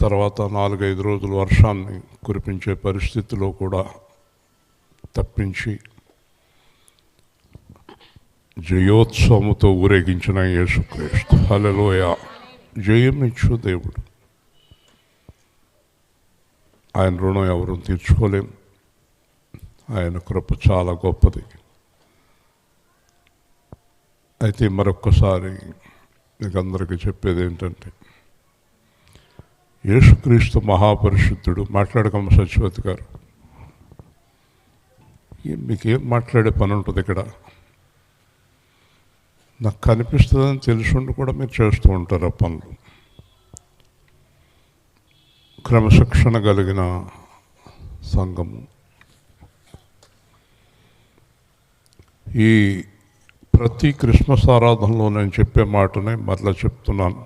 తర్వాత 4-5 రోజులు వర్షాన్ని కురిపించే పరిస్థితిలో కూడా తప్పించి జయోత్సవముతో ఊరేగించిన యేసుక్రీస్తు. హల్లెలూయా. జయమిచ్చు దేవుడు. ఆయన రుణం ఎవరు తీర్చుకోలేం. ఆయన కృప చాలా గొప్పది. అయితే మరొక్కసారి మీకు అందరికీ చెప్పేది ఏంటంటే, యేసుక్రీస్తు మహాపరిశుద్ధుడు. మాట్లాడకమ్మ సత్యవతి గారు, మీకేం మాట్లాడే పని ఉంటుంది ఇక్కడ? నాకు కనిపిస్తుందని తెలుసుండి కూడా మీరు చేస్తూ ఉంటారు ఆ పనులు. క్రమశిక్షణ కలిగిన సంఘము. ఈ ప్రతి క్రిస్మస్ ఆరాధనలో నేను చెప్పే మాటనే మరలా చెప్తున్నాను.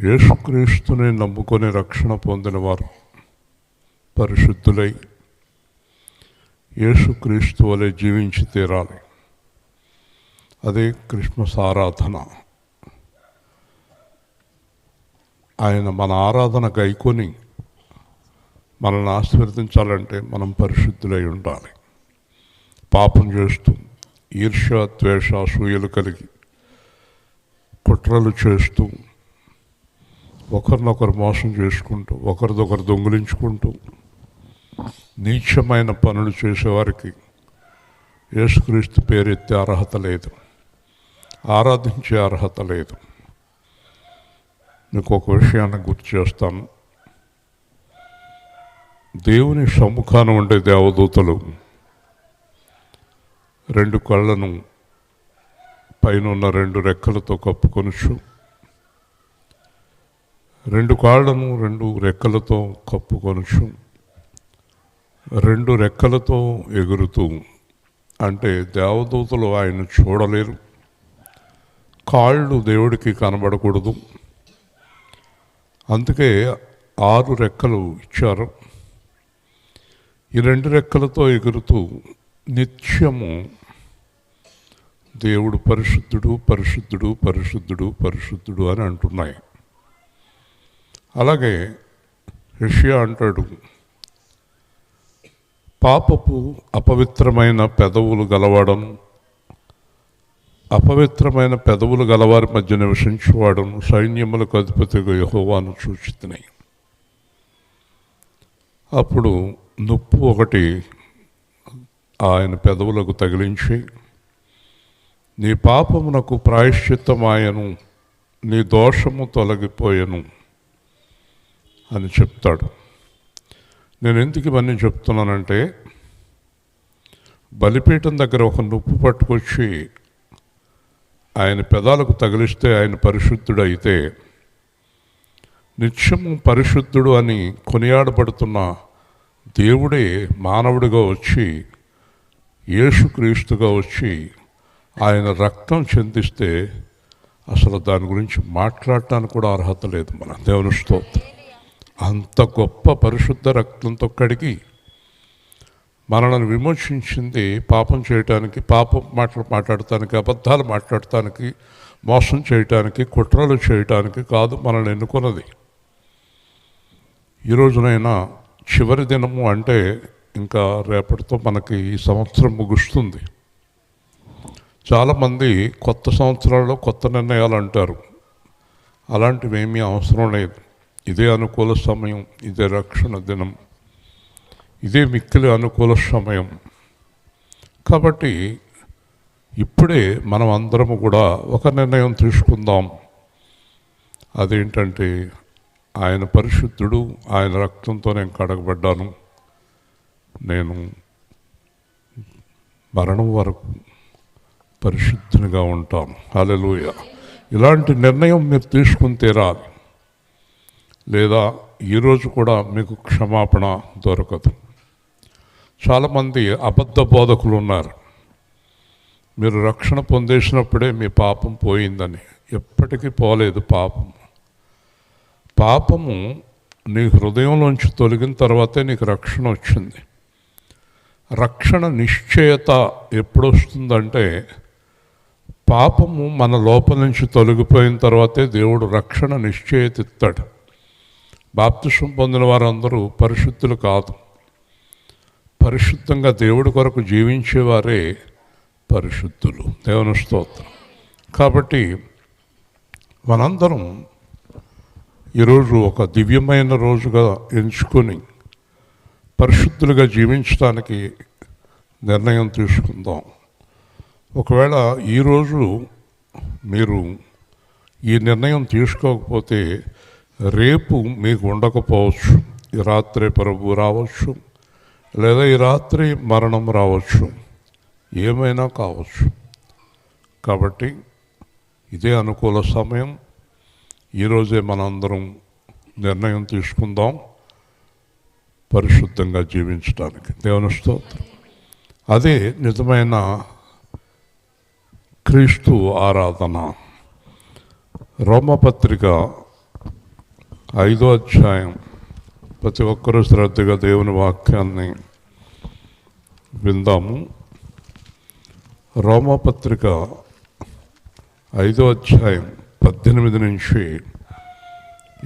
యేసుక్రీస్తుని నమ్ముకొని రక్షణ పొందిన వారు పరిశుద్ధులై యేసుక్రీస్తు వలె జీవించి తీరాలి. అదే క్రిస్మస్ ఆరాధన. ఆయన మన ఆరాధన గైకొని మనల్ని ఆశీర్వదించాలంటే మనం పరిశుద్ధులై ఉండాలి. పాపం చేస్తూ ఈర్ష్య, ద్వేష, అసూయలు కలిగి కుట్రలు చేస్తూ ఒకరినొకరు మోసం చేసుకుంటూ ఒకరిదొకరు దొంగిలించుకుంటూ నీచమైన పనులు చేసేవారికి యేసుక్రీస్తు పేరెత్తే అర్హత లేదు, ఆరాధించే అర్హత లేదు. మీకు ఒక విషయాన్ని గుర్తు చేస్తాను. దేవుని సముఖాన ఉండే దేవదూతలు 2 కళ్ళను పైన ఉన్న 2 రెక్కలతో కప్పుకొనుచు, 2 కాళ్ళను 2 రెక్కలతో కప్పుకొనుచు, 2 రెక్కలతో ఎగురుతూ, అంటే దేవదూతలు ఆయన చూడలేరు, కాళ్ళు దేవుడికి కనబడకూడదు, అందుకే 6 రెక్కలు ఇచ్చారు. ఈ 2 రెక్కలతో ఎగురుతూ నిత్యము దేవుడు పరిశుద్ధుడు, పరిశుద్ధుడు, పరిశుద్ధుడు, పరిశుద్ధుడు అని అంటున్నాయి. అలాగే యెషయా అంటాడు, పాపపు అపవిత్రమైన పెదవులు గలవాడను, అపవిత్రమైన పెదవులు గలవారి మధ్య నివసించేవాడను, సైన్యములకు అధిపతిగా యెహోవాను చూచితిని. అప్పుడు నొప్పు ఒకటి ఆయన పెదవులకు తగిలించి, నీ పాపమునకు ప్రాయశ్చిత్తమాయను, నీ దోషము తొలగిపోయెను అని చెప్తాడు. నేను ఎందుకు ఇవన్నీ చెప్తున్నానంటే, బలిపీఠం దగ్గర ఒక నొప్పు పట్టుకొచ్చి ఆయన పెదాలకు తగిలిస్తే ఆయన పరిశుద్ధుడు అయితే, నిత్యము పరిశుద్ధుడు అని కొనియాడబడుతున్న దేవుడే మానవుడిగా వచ్చి, యేసుక్రీస్తుగా వచ్చి ఆయన రక్తం చెందిస్తే అసలు దాని గురించి మాట్లాడటానికి కూడా అర్హత లేదు. మన దేవుని స్తోత్రం. అంత గొప్ప పరిశుద్ధ రక్తంతో కడిగి మనల్ని విమోచించింది పాపం చేయటానికి, పాపం మాట్లాడటానికి, అబద్ధాలు మాట్లాడటానికి, మోసం చేయటానికి, కుట్రలు చేయటానికి కాదు మనల్ని ఎన్నుకున్నది. ఈ రోజునైనా చివరి దినము అంటే ఇంకా రేపటితో మనకి ఈ సంవత్సరం ముగుస్తుంది. చాలామంది కొత్త సంవత్సరాల్లో కొత్త నిర్ణయాలు అంటారు. అలాంటివి ఏమీ అవసరం లేదు. ఇదే అనుకూల సమయం, ఇదే రక్షణ దినం, ఇదే మిక్కిలి అనుకూల సమయం. కాబట్టి ఇప్పుడే మనం అందరము కూడా ఒక నిర్ణయం తీసుకుందాం. అదేంటంటే, ఆయన పరిశుద్ధుడు, ఆయన రక్తంతో నేను కడగబడ్డాను, నేను మరణం వరకు పరిశుద్ధునిగా ఉంటాను. హల్లెలూయా. ఇలాంటి నిర్ణయం మీరు తీసుకుని తీరాలి. లేదా ఈరోజు కూడా మీకు క్షమాపణ దొరకదు. చాలామంది అబద్ధ బోధకులు ఉన్నారు. మీరు రక్షణ పొందేసినప్పుడే మీ పాపం పోయిందని. ఎప్పటికీ పోలేదు పాపం. పాపము నీ హృదయంలోంచి తొలగిన తర్వాతే నీకు రక్షణ వచ్చింది. రక్షణ నిశ్చయత ఎప్పుడు వస్తుందంటే, పాపము మన లోపల నుంచి తొలగిపోయిన తర్వాతే దేవుడు రక్షణ నిశ్చయిస్తాడు. బాప్తిసం పొందిన వారందరూ పరిశుద్ధులు కాదు. పరిశుద్ధంగా దేవుడి కొరకు జీవించేవారే పరిశుద్ధులు. దేవుని స్తోత్రం. కాబట్టి మనందరం ఈరోజు ఒక దివ్యమైన రోజుగా ఎంచుకొని పరిశుద్ధులుగా జీవించడానికి నిర్ణయం తీసుకుందాం. ఒకవేళ ఈరోజు మీరు ఈ నిర్ణయం తీసుకోకపోతే రేపు మీకు ఉండకపోవచ్చు. ఈ రాత్రి ప్రభు రావచ్చు, లేదా ఈ రాత్రి మరణం రావచ్చు, ఏమైనా కావచ్చు. కాబట్టి ఇదే అనుకూల సమయం. ఈరోజే మనందరం నిర్ణయం తీసుకుందాం పరిశుద్ధంగా జీవించడానికి. దేవుని స్తోత్రం. అదే నిజమైన క్రీస్తు ఆరాధన. రోమపత్రిక 5వ అధ్యాయం. ప్రతి ఒక్కరూ శ్రద్ధగా దేవుని వాక్యాన్ని విందాము. రోమపత్రిక 5వ అధ్యాయం 18 నుంచి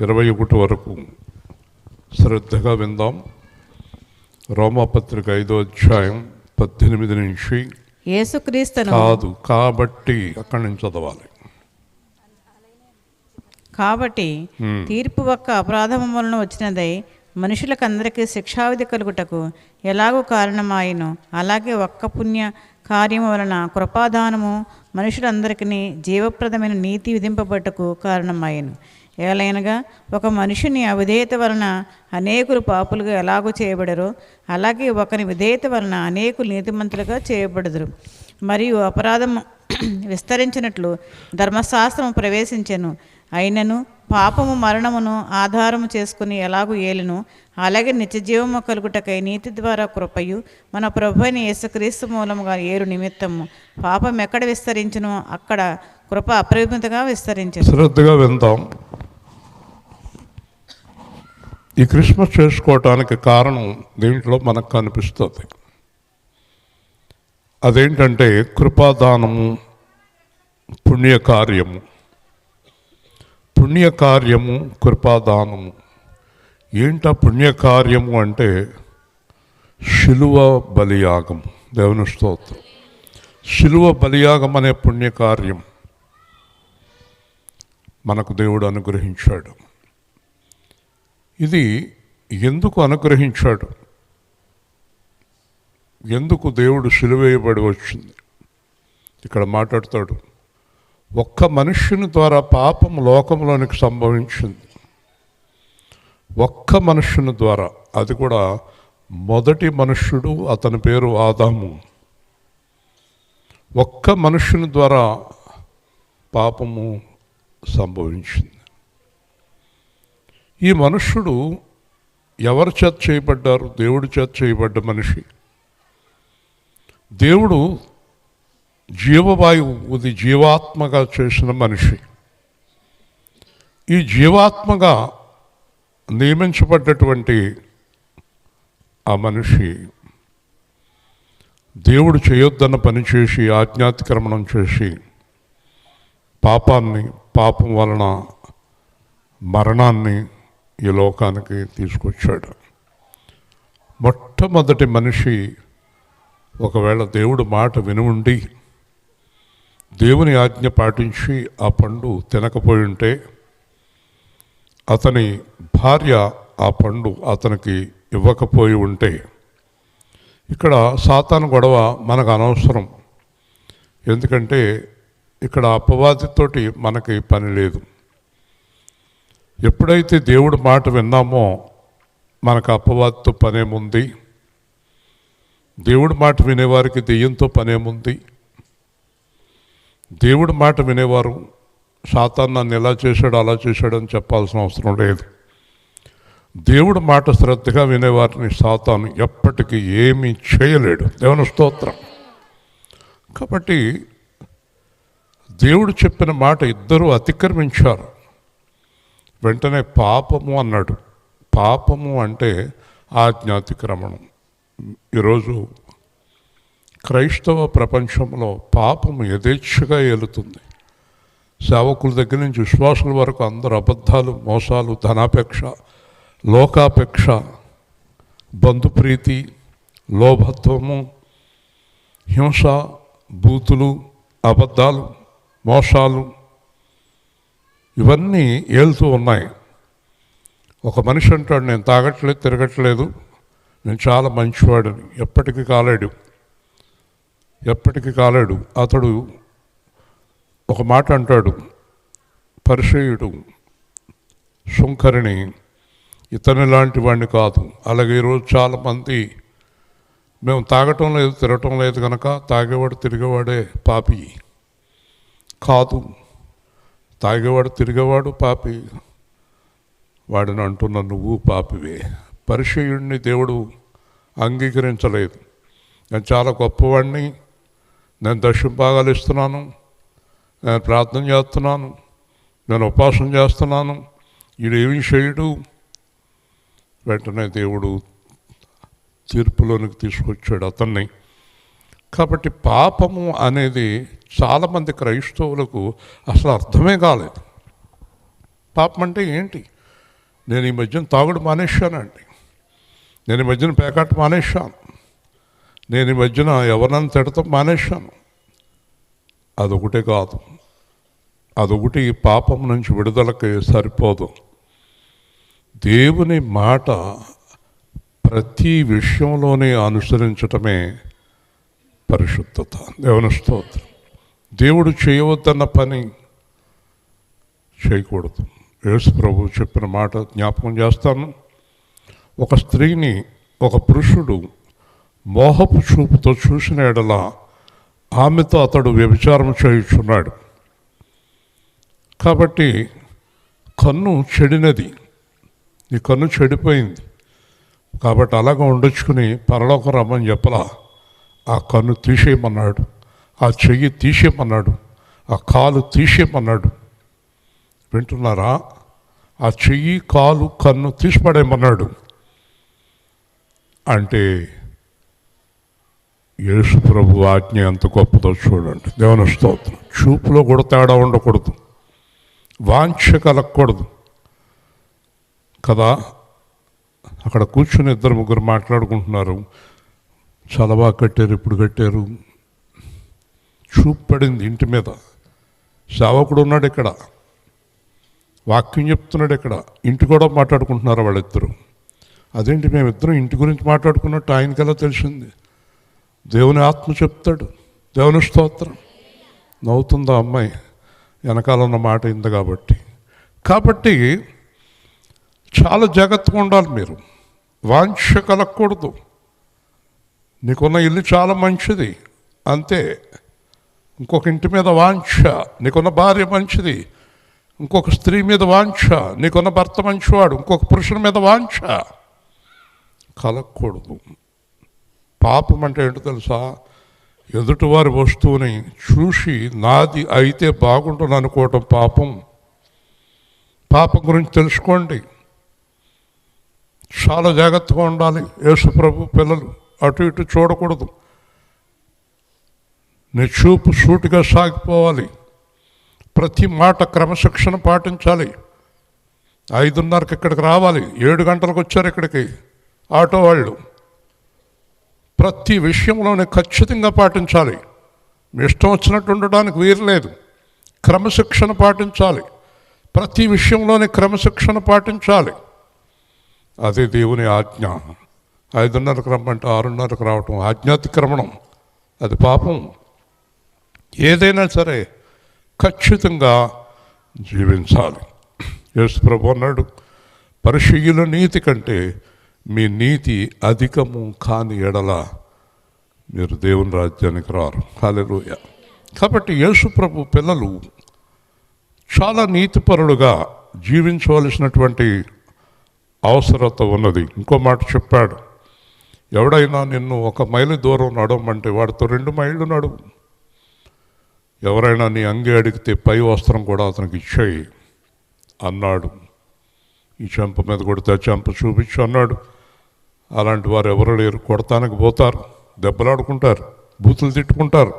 21 వరకు శ్రద్ధగా విందాం. రోమపత్రిక 5వ అధ్యాయం 18 నుంచి. యేసుక్రీస్తును కాదు, కాబట్టి అక్కడి నుంచి చదవాలి. కాబట్టి తీర్పు ఒక్క అపరాధము వలన వచ్చినదై మనుషులకందరికీ శిక్షావిధి కలుగుటకు ఎలాగూ కారణమాయను, అలాగే ఒక్క పుణ్య కార్యము వలన కృపాదానము మనుషులందరికీ జీవప్రదమైన నీతి విధింపబట్టుకు కారణమాయను. ఏలైనగా ఒక మనుషుని అవిధేయత వలన అనేకులు పాపులుగా ఎలాగూ చేయబడరో, అలాగే ఒకని విధేయత వలన అనేకులు నీతిమంతులుగా చేయబడదురు. మరియు అపరాధము విస్తరించినట్లు ధర్మశాస్త్రము ప్రవేశించెను, అయినను పాపము మరణమును ఆధారము చేసుకుని ఎలాగూ ఏలును, అలాగే నిత్యజీవము కలుగుటకై నీతి ద్వారా కృపయు మన ప్రభువైన యేసుక్రీస్తు మూలముగా ఏరు నిమిత్తము పాపం ఎక్కడ విస్తరించునో అక్కడ కృప అపరిమితంగా విస్తరించెను. శ్రద్ధగా విందాం. ఈ క్రిస్మస్ చేసుకోవటానికి కారణం దీంట్లో మనకు కనిపిస్తుంది. అదేంటంటే కృపాదానము, పుణ్యకార్యము. పుణ్యకార్యము, కృపాదానము. ఏంట పుణ్యకార్యము అంటే శిలువ బలియాగం. దేవుని స్తోత్రం. శిలువ బలియాగం అనే పుణ్యకార్యం మనకు దేవుడు అనుగ్రహించాడు. ఇది ఎందుకు అనుగ్రహించాడు? ఎందుకు దేవుడు సిలువేయబడి వచ్చింది? ఇక్కడ మాట్లాడతాడు. ఒక్క మనుష్యుని ద్వారా పాపం లోకంలోనికి సంభవించింది. ఒక్క మనుష్యుని ద్వారా, అది కూడా మొదటి మనుష్యుడు, అతని పేరు ఆదాము. ఒక్క మనుష్యుని ద్వారా పాపము సంభవించింది. ఈ మనుష్యుడు ఎవరి చేత చేయబడ్డారు? దేవుడి చేత చేయబడ్డ మనిషి. దేవుడు జీవవాయువుది జీవాత్మగా చేసిన మనిషి. ఈ జీవాత్మగా నియమించబడ్డటువంటి ఆ మనిషి దేవుడు చేయొద్దన్న పని చేసి ఆజ్ఞాతిక్రమణం చేసి పాపం వలన మరణాన్ని ఈ లోకానికి తీసుకొచ్చాడు. మొట్టమొదటి మనిషి ఒకవేళ దేవుడు మాట విని ఉండి దేవుని ఆజ్ఞ పాటించి ఆ పండు తినకపోయి ఉంటే, అతని భార్య ఆ పండు అతనికి ఇవ్వకపోయి ఉంటే, ఇక్కడ సాతాను గొడవ మనకు అనవసరం. ఎందుకంటే ఇక్కడ అపవాదితోటి మనకి పని లేదు. ఎప్పుడైతే దేవుడు మాట విన్నామో మనకు అపవాదితో పనేముంది? దేవుడి మాట వినేవారికి దెయ్యంతో పనేముంది? దేవుడి మాట వినేవారు సాతాను నన్ను ఎలా చేశాడు అలా చేశాడని చెప్పాల్సిన అవసరం లేదు. దేవుడి మాట శ్రద్ధగా వినేవారిని సాతాను ఎప్పటికీ ఏమీ చేయలేడు. దేవుని స్తోత్రం. కాబట్టి దేవుడు చెప్పిన మాట ఇద్దరూ అతిక్రమించారు. వెంటనే పాపము అన్నాడు. పాపము అంటే ఆజ్ఞాతిక్రమణం. ఈరోజు క్రైస్తవ ప్రపంచంలో పాపము యథేచ్ఛగా ఏలుతుంది. సేవకుల దగ్గర నుంచి విశ్వాసుల వరకు అందరు అబద్ధాలు, మోసాలు, ధనాపేక్ష, లోకాపేక్ష, బంధుప్రీతి, లోభత్వము, హింస, బూతులు, అబద్ధాలు, మోసాలు ఇవన్నీ ఏలుతూ ఉన్నాయి. ఒక మనిషి అంటాడు, నేను తాగట్లేదు, తిరగట్లేదు, నేను చాలా మంచివాడని. ఎప్పటికీ కాలేడు. అతడు ఒక మాట అంటాడు, పరిసయ్యుడు శుంకరిని ఇతని లాంటి వాడిని కాదు. అలాగే ఈరోజు చాలామంది మేము తాగటం లేదు, తిరగటం లేదు కనుక తాగేవాడు తిరిగేవాడే పాపి కాదు. తాగేవాడు తిరిగేవాడు పాపి, వాడిని అంటున్న నువ్వు పాపివే. పరిసయ్యుడిని దేవుడు అంగీకరించలేదు. నేను చాలా గొప్పవాడిని, నేను దశంభాగాలు ఇస్తున్నాను, నేను ప్రార్థన చేస్తున్నాను, నేను ఉపాసన చేస్తున్నాను, ఈడేమీ చేయడు. వెంటనే దేవుడు తీర్పులోనికి తీసుకొచ్చాడు అతన్ని. కాబట్టి పాపము అనేది చాలామంది క్రైస్తవులకు అసలు అర్థమే కాలేదు. పాపం అంటే ఏంటి? నేను ఈ మధ్యన తాగుడు మానేశానండి, నేను ఈ మధ్యన పేకాట మానేశాను, నేను ఈ మధ్యన ఎవరినైనా తిడతాం మానేశాను. అదొకటే కాదు, అదొకటి పాపం నుంచి విడుదలకి సరిపోదు. దేవుని మాట ప్రతి విషయంలోనే అనుసరించటమే పరిశుద్ధత. దేవుని స్తోత్రం. దేవుడు చేయవద్దన్న పని చేయకూడదు. యేసు ప్రభువు చెప్పిన మాట జ్ఞాపకం చేస్తాను. ఒక స్త్రీని ఒక పురుషుడు మోహపు చూపుతో చూసిన ఎడల ఆమెతో అతడు వ్యభిచారం చేయుచున్నాడు. కాబట్టి కన్ను చెడినది, నీ కన్ను చెడిపోయింది కాబట్టి అలాగ ఉండొచ్చుకుని పరలోకం రమ్మని చెప్పలా. ఆ కన్ను తీసేయమన్నాడు, ఆ చెయ్యి తీసేయమన్నాడు, ఆ కాలు తీసేయమన్నాడు. వింటున్నారా? ఆ చెయ్యి, కాలు, కన్ను తీసిపడేయమన్నాడు. అంటే యేసు ప్రభు ఆజ్ఞ ఎంత గొప్పదో చూడండి. దేవుని స్తోత్రం. చూపులో కూడా తేడా ఉండకూడదు, వాంఛ కలగకూడదు కదా. అక్కడ కూర్చుని ఇద్దరు ముగ్గురు మాట్లాడుకుంటున్నారు, చాలా బాగా కట్టారు, ఇప్పుడు కట్టారు. చూపు పడింది ఇంటి మీద. సేవకుడు ఉన్నాడు ఇక్కడ, వాక్యం చెప్తున్నాడు ఇక్కడ, ఇంటి కూడా మాట్లాడుకుంటున్నారు వాళ్ళిద్దరు. అదేంటి మేమిద్దరం ఇంటి గురించి మాట్లాడుకున్నట్టు ఆయనకెలా తెలిసింది? దేవుని ఆత్మ చెప్తాడు. దేవుని స్తోత్రం. నవ్వుతుందా అమ్మాయి? వెనకాల ఉన్న మాట ఇంది కాబట్టి చాలా జాగ్రత్తగా ఉండాలి మీరు. వాంఛ కలగకూడదు. నీకున్న ఇల్లు చాలా మంచిది, అంతే. ఇంకొక ఇంటి మీద వాంఛ. నీకున్న భార్య మంచిది, ఇంకొక స్త్రీ మీద వాంఛ. నీకున్న భర్త మంచివాడు, ఇంకొక పురుషుని మీద వాంఛ కలగకూడదు. పాపం అంటే ఏంటో తెలుసా? ఎదుటివారి వస్తువుని చూసి నాది అయితే బాగుంటుంది అనుకోవటం పాపం. పాపం గురించి తెలుసుకోండి, చాలా జాగ్రత్తగా ఉండాలి. యేసు ప్రభు పిల్లలు అటు ఇటు చూడకూడదు. నీ చూపు సూటిగా సాగిపోవాలి. ప్రతి మాట క్రమశిక్షణ పాటించాలి. 5:30కి ఇక్కడికి రావాలి, 7 గంటలకు వచ్చారు ఇక్కడికి ఆటో వాళ్ళు. ప్రతి విషయంలోనే ఖచ్చితంగా పాటించాలి. మీ ఇష్టం వచ్చినట్టు ఉండడానికి వీలు లేదు. క్రమశిక్షణ పాటించాలి. ప్రతి విషయంలోనే క్రమశిక్షణ పాటించాలి. అదే దేవుని ఆజ్ఞ. 5:30కి రమ్మంటే 6:30కి రావటం ఆజ్ఞాతిక్రమణం, అది పాపం. ఏదైనా సరే ఖచ్చితంగా జీవించాలి. యేసు ప్రభు అన్నాడు, పరిసయ్యుల నీతి కంటే మీ నీతి అధికము కాని ఎడల మీరు దేవుని రాజ్యానికి రారు. హల్లెలూయా. కాబట్టి యేసు ప్రభు పిల్లలు చాలా నీతిపరులుగా జీవించవలసినటువంటి అవసరత ఉన్నది. ఇంకో మాట చెప్పాడు, ఎవడైనా నిన్ను 1 మైలు దూరం నడవమంటే వాడితో 2 మైళ్ళు నడువు. ఎవరైనా నీ అంగి అడిగితే పై వస్త్రం కూడా అతనికి ఇచ్చేయి అన్నాడు. ఈ చెంప మీద కొడితే చెంప చూపించు అన్నాడు. అలాంటి వారు ఎవరు లేరు. కొడతానికి పోతారు, దెబ్బలాడుకుంటారు, బూతులు తిట్టుకుంటారు,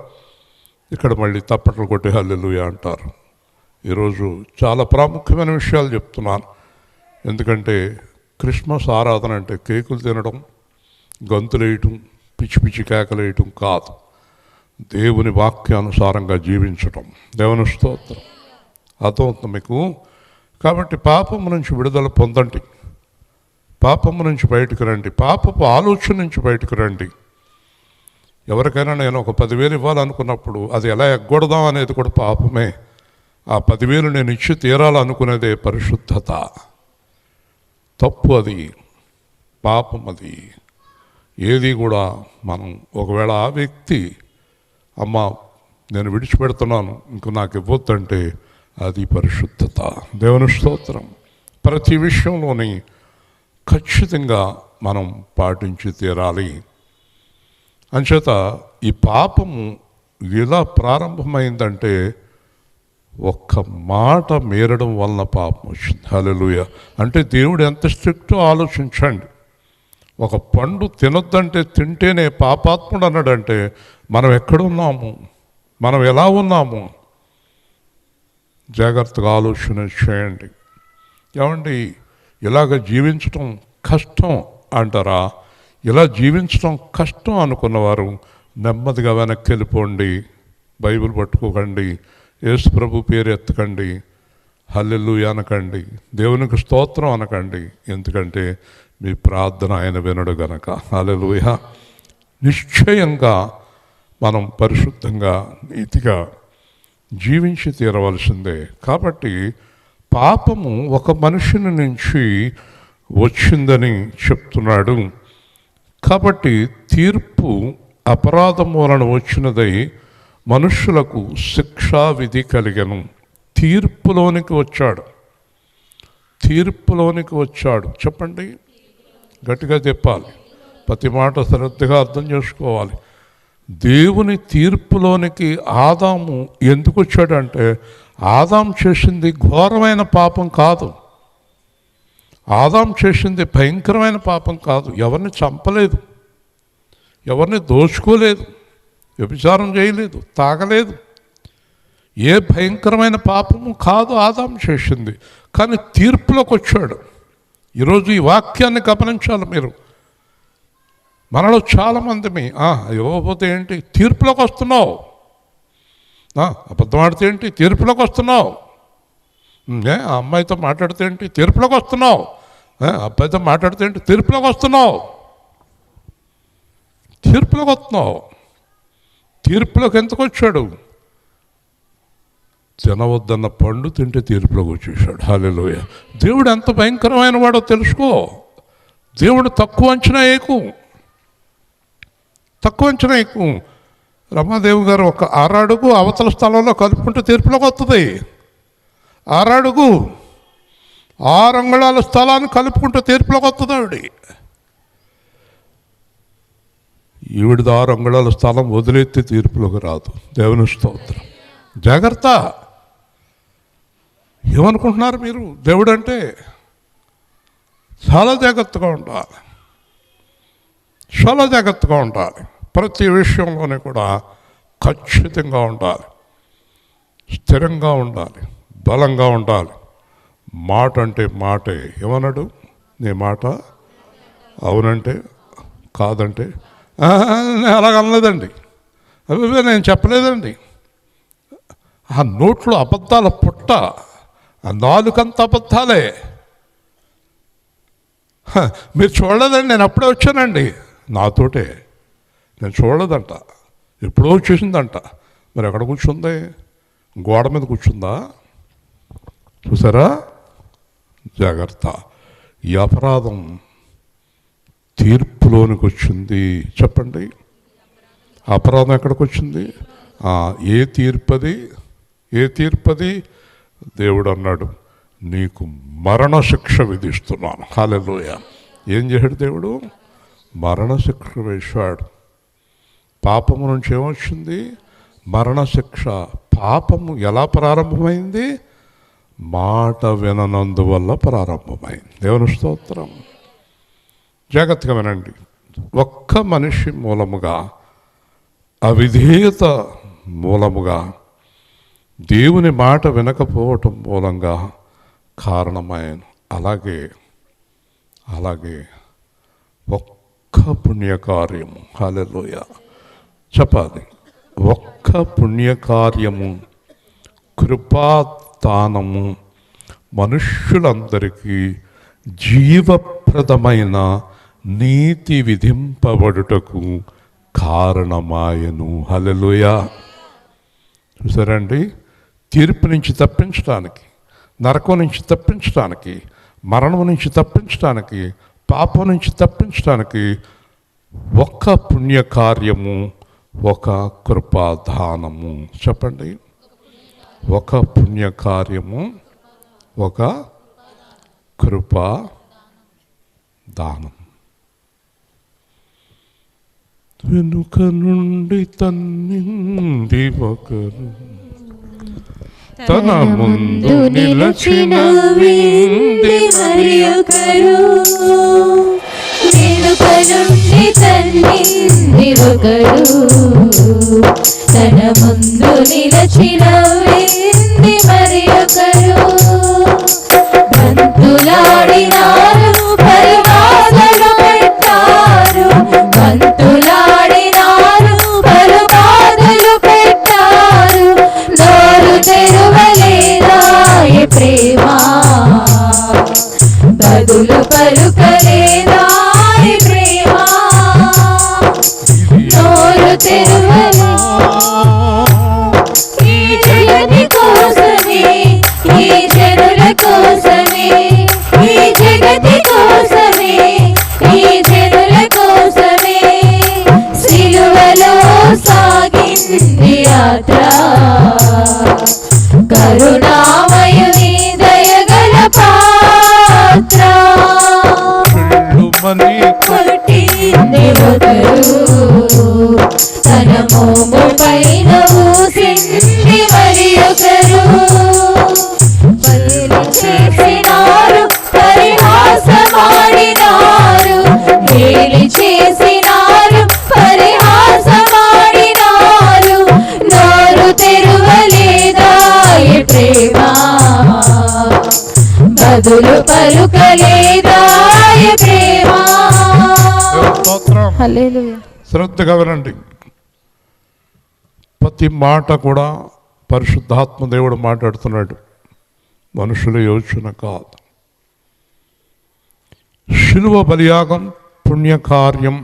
ఇక్కడ మళ్ళీ తప్పట్లు కొట్టి హల్లెలూయా అంటారు. ఈరోజు చాలా ప్రాముఖ్యమైన విషయాలు చెప్తున్నాను. ఎందుకంటే క్రిస్మస్ ఆరాధన అంటే కేకులు తినడం, గంతులు వేయటం, పిచ్చి పిచ్చి కేకలు వేయటం కాదు, దేవుని వాక్యానుసారంగా జీవించటం. దేవుని స్తోత్రం. అర్థమవుతుంది మీకు? కాబట్టి పాపము నుంచి విడుదల పొందండి, పాపము నుంచి బయటకు రండి, పాపపు ఆలోచన నుంచి బయటకు రండి. ఎవరికైనా నేను ఒక 10,000 ఇవ్వాలనుకున్నప్పుడు అది ఎలా ఎగ్గొడదాం అనేది కూడా పాపమే. ఆ 10,000 నేను ఇచ్చి తీరాలనుకునేదే పరిశుద్ధత. తప్పు అది, పాపం అది. ఏది కూడా మనం ఒకవేళ ఆ వ్యక్తి అమ్మ నేను విడిచిపెడుతున్నాను ఇంక నాకు ఇవ్వద్దంటే అది పరిశుద్ధత. దేవుని స్తోత్రం. ప్రతి విషయంలోని ఖచ్చితంగా మనం పాటించి తీరాలి. అంచేత ఈ పాపము ఎలా ప్రారంభమైందంటే ఒక్క మాట మీరడం వలన పాపం వచ్చింది. హల్లెలూయా. అంటే దేవుడు ఎంత స్ట్రిక్టో ఆలోచించండి. ఒక పండు తినొద్దంటే తింటేనే పాపాత్ముడు అన్నాడంటే మనం ఎక్కడున్నాము, మనం ఎలా ఉన్నాము? జాగ్రత్తగా ఆలోచన చేయండి. ఏమండి, ఇలాగ జీవించటం కష్టం అంటారా? ఇలా జీవించడం కష్టం అనుకున్నవారు నెమ్మదిగా వెనక్కి వెళ్ళిపోండి. బైబిల్ పట్టుకోకండి, యేసు ప్రభు పేరు ఎత్తకండి, హల్లెలూయా అనకండి, దేవునికి స్తోత్రం అనకండి. ఎందుకంటే మీ ప్రార్థన ఆయన వినడు గనక. హల్లెలూయా. నిశ్చయంగా మనం పరిశుద్ధంగా నీతిగా జీవించి తీరవలసిందే. కాబట్టి పాపము ఒక మనిషిని నుంచి వచ్చిందని చెప్తున్నాడు. కాబట్టి తీర్పు అపరాధం వలన వచ్చినదై మనుష్యులకు శిక్షా విధి కలిగను. తీర్పులోనికి వచ్చాడు, తీర్పులోనికి వచ్చాడు. చెప్పండి, గట్టిగా చెప్పాలి, ప్రతి మాట శ్రద్ధగా అర్థం చేసుకోవాలి. దేవుని తీర్పులోనికి ఆదాము ఎందుకు వచ్చాడంటే ఆదాం చేసింది ఘోరమైన పాపం కాదు, ఆదాం చేసింది భయంకరమైన పాపం కాదు. ఎవరిని చంపలేదు, ఎవరిని దోచుకోలేదు, వ్యభిచారం చేయలేదు, తాగలేదు. ఏ భయంకరమైన పాపము కాదు ఆదాం చేసింది. కానీ తీర్పులోకి వచ్చాడు. ఈరోజు ఈ వాక్యాన్ని గమనించాలి మీరు. మనలో చాలామంది ఇవ్వకపోతే ఏంటి తీర్పులోకి వస్తున్నావు, అబద్ధం ఆడితే ఏంటి తీర్పులోకి వస్తున్నావు, ఆ అమ్మాయితో మాట్లాడితే ఏంటి తీర్పులోకి వస్తున్నావు, అబ్బాయితో మాట్లాడితే ఏంటి తీర్పులోకి వస్తున్నావు, తీర్పులోకి వస్తున్నావు. తీర్పులోకి ఎందుకు వచ్చాడు? తినవద్దన్న పండు తింటే తీర్పులోకి వచ్చేసాడు. హల్లెలూయా. దేవుడు ఎంత భయంకరమైన వాడో తెలుసుకో. దేవుడు తక్కువ అంచనా వేయకు, తక్కువ అంచనా వేయకు. రమాదేవి గారు ఒక 6 అడుగు అవతల స్థలంలో కలుపుకుంటే తీర్పులోకి వస్తుంది. 6 అడుగు 6 అంగుళాల స్థలాన్ని కలుపుకుంటే తీర్పులోకి వస్తుంది ఆవిడ. ఈవిడిది 6 అంగుళాల స్థలం వదిలేస్తే తీర్పులోకి రాదు. దేవుని స్తోత్రం. జాగ్రత్త. ఏమనుకుంటున్నారు మీరు? దేవుడు అంటే చాలా జాగ్రత్తగా ఉండాలి, చాలా జాగ్రత్తగా ఉండాలి. ప్రతి విషయంలోనే కూడా ఖచ్చితంగా ఉండాలి, స్థిరంగా ఉండాలి, బలంగా ఉండాలి. మాట అంటే మాటే. ఏమన్నాడు? నీ మాట అవునంటే కాదంటే అలాగనలేదండి, అవి నేను చెప్పలేదండి. ఆ నోట్లో అబద్ధాల పుట్ట, ఆ నాలుకంత అబద్ధాలే. మీరు చూడలేదండి, నేను అప్పుడే వచ్చానండి, నాతోటే. నేను చూడలేదంట, ఎప్పుడో వచ్చేసిందంట. మరి ఎక్కడ కూర్చుంది? గోడ మీద కూర్చుందా? చూసారా? జాగ్రత్త. ఈ అపరాధం తీర్పులోనికి వచ్చింది. చెప్పండి, అపరాధం ఎక్కడికి వచ్చింది? ఏ తీర్పది? ఏ తీర్పది? దేవుడు అన్నాడు, నీకు మరణశిక్ష విధిస్తున్నాను. హల్లెలూయా. ఏం చేశాడు దేవుడు? మరణశిక్ష వేశాడు. పాపము నుంచి ఏమొచ్చింది? మరణశిక్ష. పాపము ఎలా ప్రారంభమైంది? మాట విననందువల్ల ప్రారంభమైంది. దేవుని స్తోత్రం. జాగ్రత్తగా వినండి. ఒక్క మనిషి మూలముగా అవిధేయత మూలముగా, దేవుని మాట వినకపోవటం మూలంగా కారణమైన. అలాగే ఒక్క పుణ్యకార్యము, హల్లెలూయా చెప్పాలి, ఒక్క పుణ్యకార్యము, కృపాదానము మనుష్యులందరికీ జీవప్రదమైన నీతి విధింపబడుటకు కారణమాయను. హల్లెలూయా. చూసారండి, తీర్పు నుంచి తప్పించడానికి, నరకం నుంచి తప్పించడానికి, మరణం నుంచి తప్పించడానికి, పాపం నుంచి తప్పించడానికి ఒక్క పుణ్యకార్యము, ఒక కృపాదానము. చెప్పండి, ఒక పుణ్యకార్యము, ఒక కృపాదానం. వెనుక నుండి తన్నింది ఒకరు, తన ముందు నిలచిన వింది మరి ఒకరు. వెనుక నుండి తన్నింది ఒకరు, తన ముందు నిలచిన వింది మరి ఒకరు. బంతులాడినారు, పలుబాధలు పెట్టారు, బంతులాడినారు, పలుబాధలు పెట్టారు. నోరు తెరువలేదా ఈ ప్రేమ, బదులు పలుకలేదా ఈ ప్రేమ. నోరు తెరువలేదా ఈ జగతి కోసమే, ఈ జనుల కోసమే, ఈ జగతి కోసమే, ఈ జనుల కోసమే. సిలువలో సాగింది యాత్ర, కరుణామయుని దయగల పాత్ర. కొట్టింది ఒకరు, తన మోము పైన ఊసింది మరి ఒకరు. బలి చేసినారు, పరిహాసమాడినారు, హేళి చేసినారు, పరిహాసమాడినారు. నోరు తెరువలేదా ఈ ప్రేమ, బదులు పలుకలేదా ఈ ప్రేమ. హల్లెలూయా. శ్రద్ధగా వినండి. ప్రతి మాట కూడా పరిశుద్ధాత్మ దేవుడు మాట్లాడుతున్నాడు, మనుషుల యోచన కాదు. శిలువ బలియాగం పుణ్యకార్యం,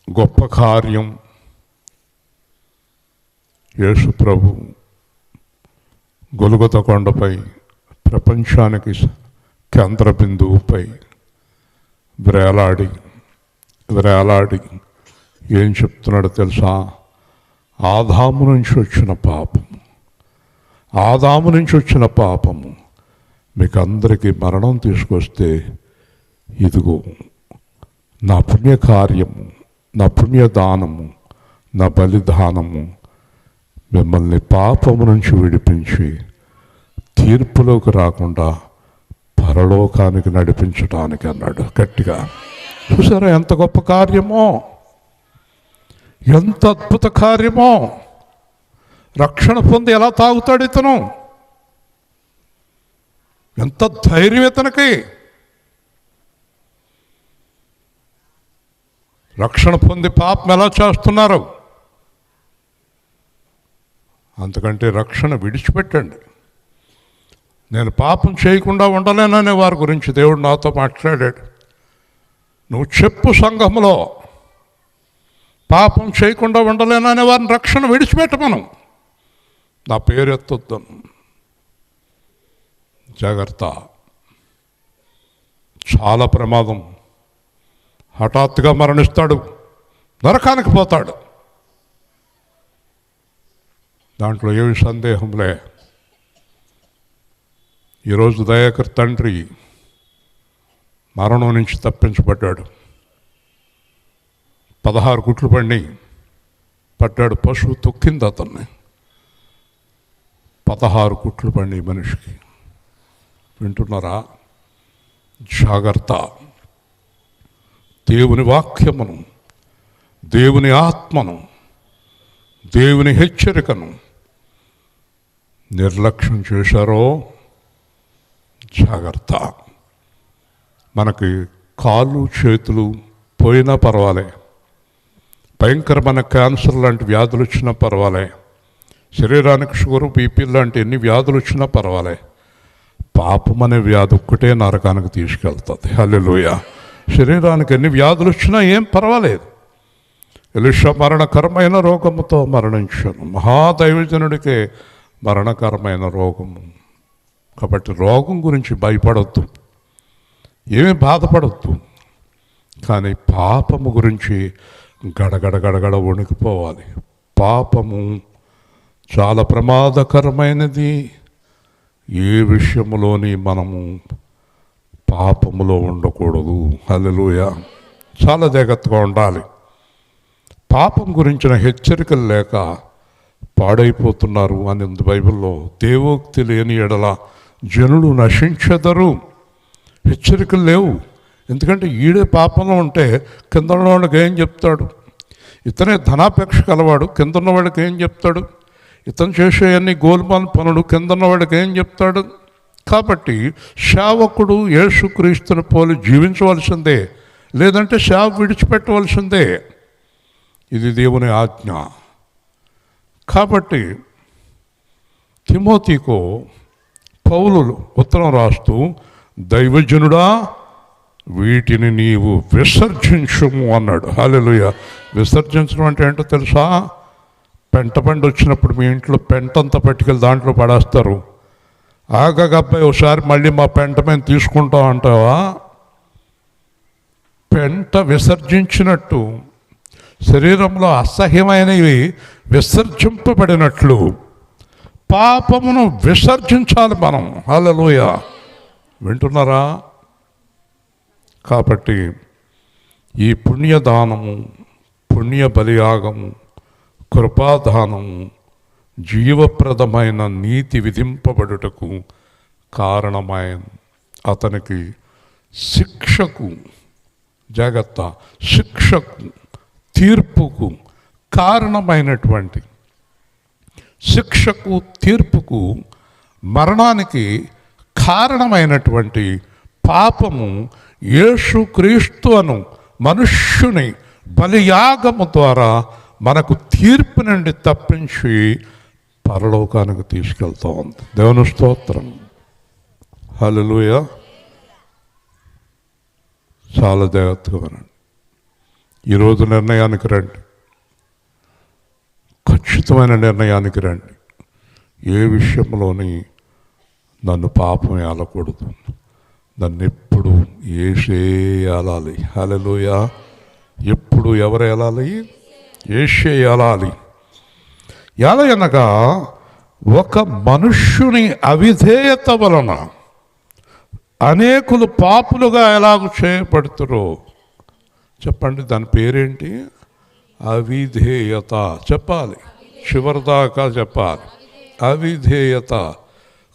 గొప్ప కార్యం. యేసు ప్రభు గొలుగొత కొండపై ప్రపంచానికి కేంద్ర బిందువుపై వేలాడి ఏం చెప్తున్నాడో తెలుసా? ఆదాము నుంచి వచ్చిన పాపము మీకు అందరికీ మరణం తీసుకొస్తే, ఇదిగో నా పుణ్యకార్యము, నా పుణ్యదానము, నా బలిదానము మిమ్మల్ని పాపము నుంచి విడిపించి తీర్పులోకి రాకుండా పరలోకానికి నడిపించడానికి అన్నాడు గట్టిగా. చూసారా ఎంత గొప్ప కార్యమో, ఎంత అద్భుత కార్యమో. రక్షణ పొంది ఎలా తాగుతాడు ఇతను? ఎంత ధైర్యం ఇతనికి! రక్షణ పొంది పాపం ఎలా చేస్తున్నారు? అంతకంటే రక్షణ విడిచిపెట్టండి. నేను పాపం చేయకుండా ఉండలేననే వారి గురించి దేవుడు నాతో మాట్లాడాడు. నువ్వు చెప్పు సంఘంలో, పాపం చేయకుండా ఉండలేననే వారిని రక్షణ విడిచిపెట్టమను. నా పేరు ఎత్తొద్దాను, జాగ్రత్త, చాలా ప్రమాదం. హఠాత్తుగా మరణిస్తాడు, నరకానికి పోతాడు, దాంట్లో ఏమి సందేహంలే. ఈరోజు దయాకర్ తండ్రి మరణం నుంచి తప్పించబడ్డాడు. 16 కుట్లు పట్టాడు, పశువు తొక్కింది అతన్ని. 16 కుట్లు పడి మనిషికి. వింటున్నారా? జాగ్రత్త. దేవుని వాక్యమును దేవుని ఆత్మను, దేవుని హెచ్చరికను నిర్లక్ష్యం చేశారో జాగ్రత్త. మనకి కాళ్ళు చేతులు పోయినా పర్వాలే, భయంకరమైన క్యాన్సర్ లాంటి వ్యాధులు వచ్చినా పర్వాలే, శరీరానికి షుగరు బీపీ లాంటి ఎన్ని వ్యాధులు వచ్చినా పర్వాలే, పాపం అనే వ్యాధి ఒక్కటే నరకానికి తీసుకెళ్తుంది. హల్లెలూయా. శరీరానికి ఎన్ని వ్యాధులు వచ్చినా ఏం పర్వాలేదు. ఎలీషా మరణకరమైన రోగముతో మరణించాను. మహాదైవజనుడికే మరణకరమైన రోగము. కాబట్టి రోగం గురించి భయపడొద్దు, ఏమీ బాధపడొద్దు. కానీ పాపము గురించి గడగడ వణికిపోవాలి. పాపము చాలా ప్రమాదకరమైనది. ఏ విషయములోని మనము పాపములో ఉండకూడదు. హల్లెలూయా. చాలా జాగ్రత్తగా ఉండాలి. పాపం గురించిన హెచ్చరికలు లేక పాడైపోతున్నారు అని ఉంది బైబిల్లో. దేవోక్తి లేని ఎడల జనులు నశించెదరు. హెచ్చరికలు లేవు. ఎందుకంటే ఈడే పాపంలో ఉంటే కింద ఉన్నవాడికి ఏం చెప్తాడు? ఇతనే ధనాపేక్ష కలవాడు, కింద ఉన్నవాడికి ఏం చెప్తాడు? ఇతను చేసే అన్ని గోల్మాల్ పనులు కింద ఉన్నవాడికి ఏం చెప్తాడు? కాబట్టి సేవకుడు యేసుక్రీస్తుని పోలి జీవించవలసిందే, లేదంటే సేవ విడిచిపెట్టవలసిందే. ఇది దేవుని ఆజ్ఞ. కాబట్టి తిమోతికో పౌలు ఉత్తరం రాస్తూ, దైవజనుడా వీటిని నీవు విసర్జించుము అన్నాడు. హల్లెలూయా. విసర్జించడం అంటే ఏంటో తెలుసా? పెంట బండి వచ్చినప్పుడు మీ ఇంట్లో పెంటంతా పట్టుకెళ్ళి దాంట్లో పడేస్తారు. ఆగబ్బాయి ఒకసారి మళ్ళీ మా పెంట మేము తీసుకుంటాం అంటావా? పెంట విసర్జించినట్టు శరీరంలో అసహ్యమైనవి విసర్జింపబడినట్లు పాపమును విసర్జించాలి మనం. హల్లెలూయా. వింటున్నారా? కాబట్టి ఈ పుణ్యదానము, పుణ్య బలియాగము, కృపాదానము జీవప్రదమైన నీతి విధింపబడుటకు కారణమైన అతనికి శిక్షకు, జాగ్రత్త, శిక్షకు, తీర్పుకు కారణమైనటువంటి, శిక్షకు తీర్పుకు మరణానికి కారణమైనటువంటి పాపము యేసుక్రీస్తు అను మనుష్యుని బలియాగము ద్వారా మనకు తీర్పు నుండి తప్పించి పరలోకానికి తీసుకెళ్తా ఉంది. దేవుని స్తోత్రం. హల్లెలూయా. చాలా జాగ్రత్తగా వినండి. ఈరోజు నిర్ణయానికి రండి, ఖచ్చితమైన నిర్ణయానికి రండి. ఏ విషయంలోని నన్ను పాపం ఏలకూడదు, నన్ను ఎప్పుడు యేసే ఏలాలి. హల్లెలూయా. ఎప్పుడు ఎవరు ఏలాలి? యేసే ఏలాలి. ఎలాగనగా ఒక మనుష్యుని అవిధేయత వలన అనేకులు పాపులుగా ఎలాగూ చేయబడుతురో చెప్పండి. దాని పేరేంటి? అవిధేయత. చెప్పాలి, చివరిదాకా చెప్పాలి. అవిధేయత.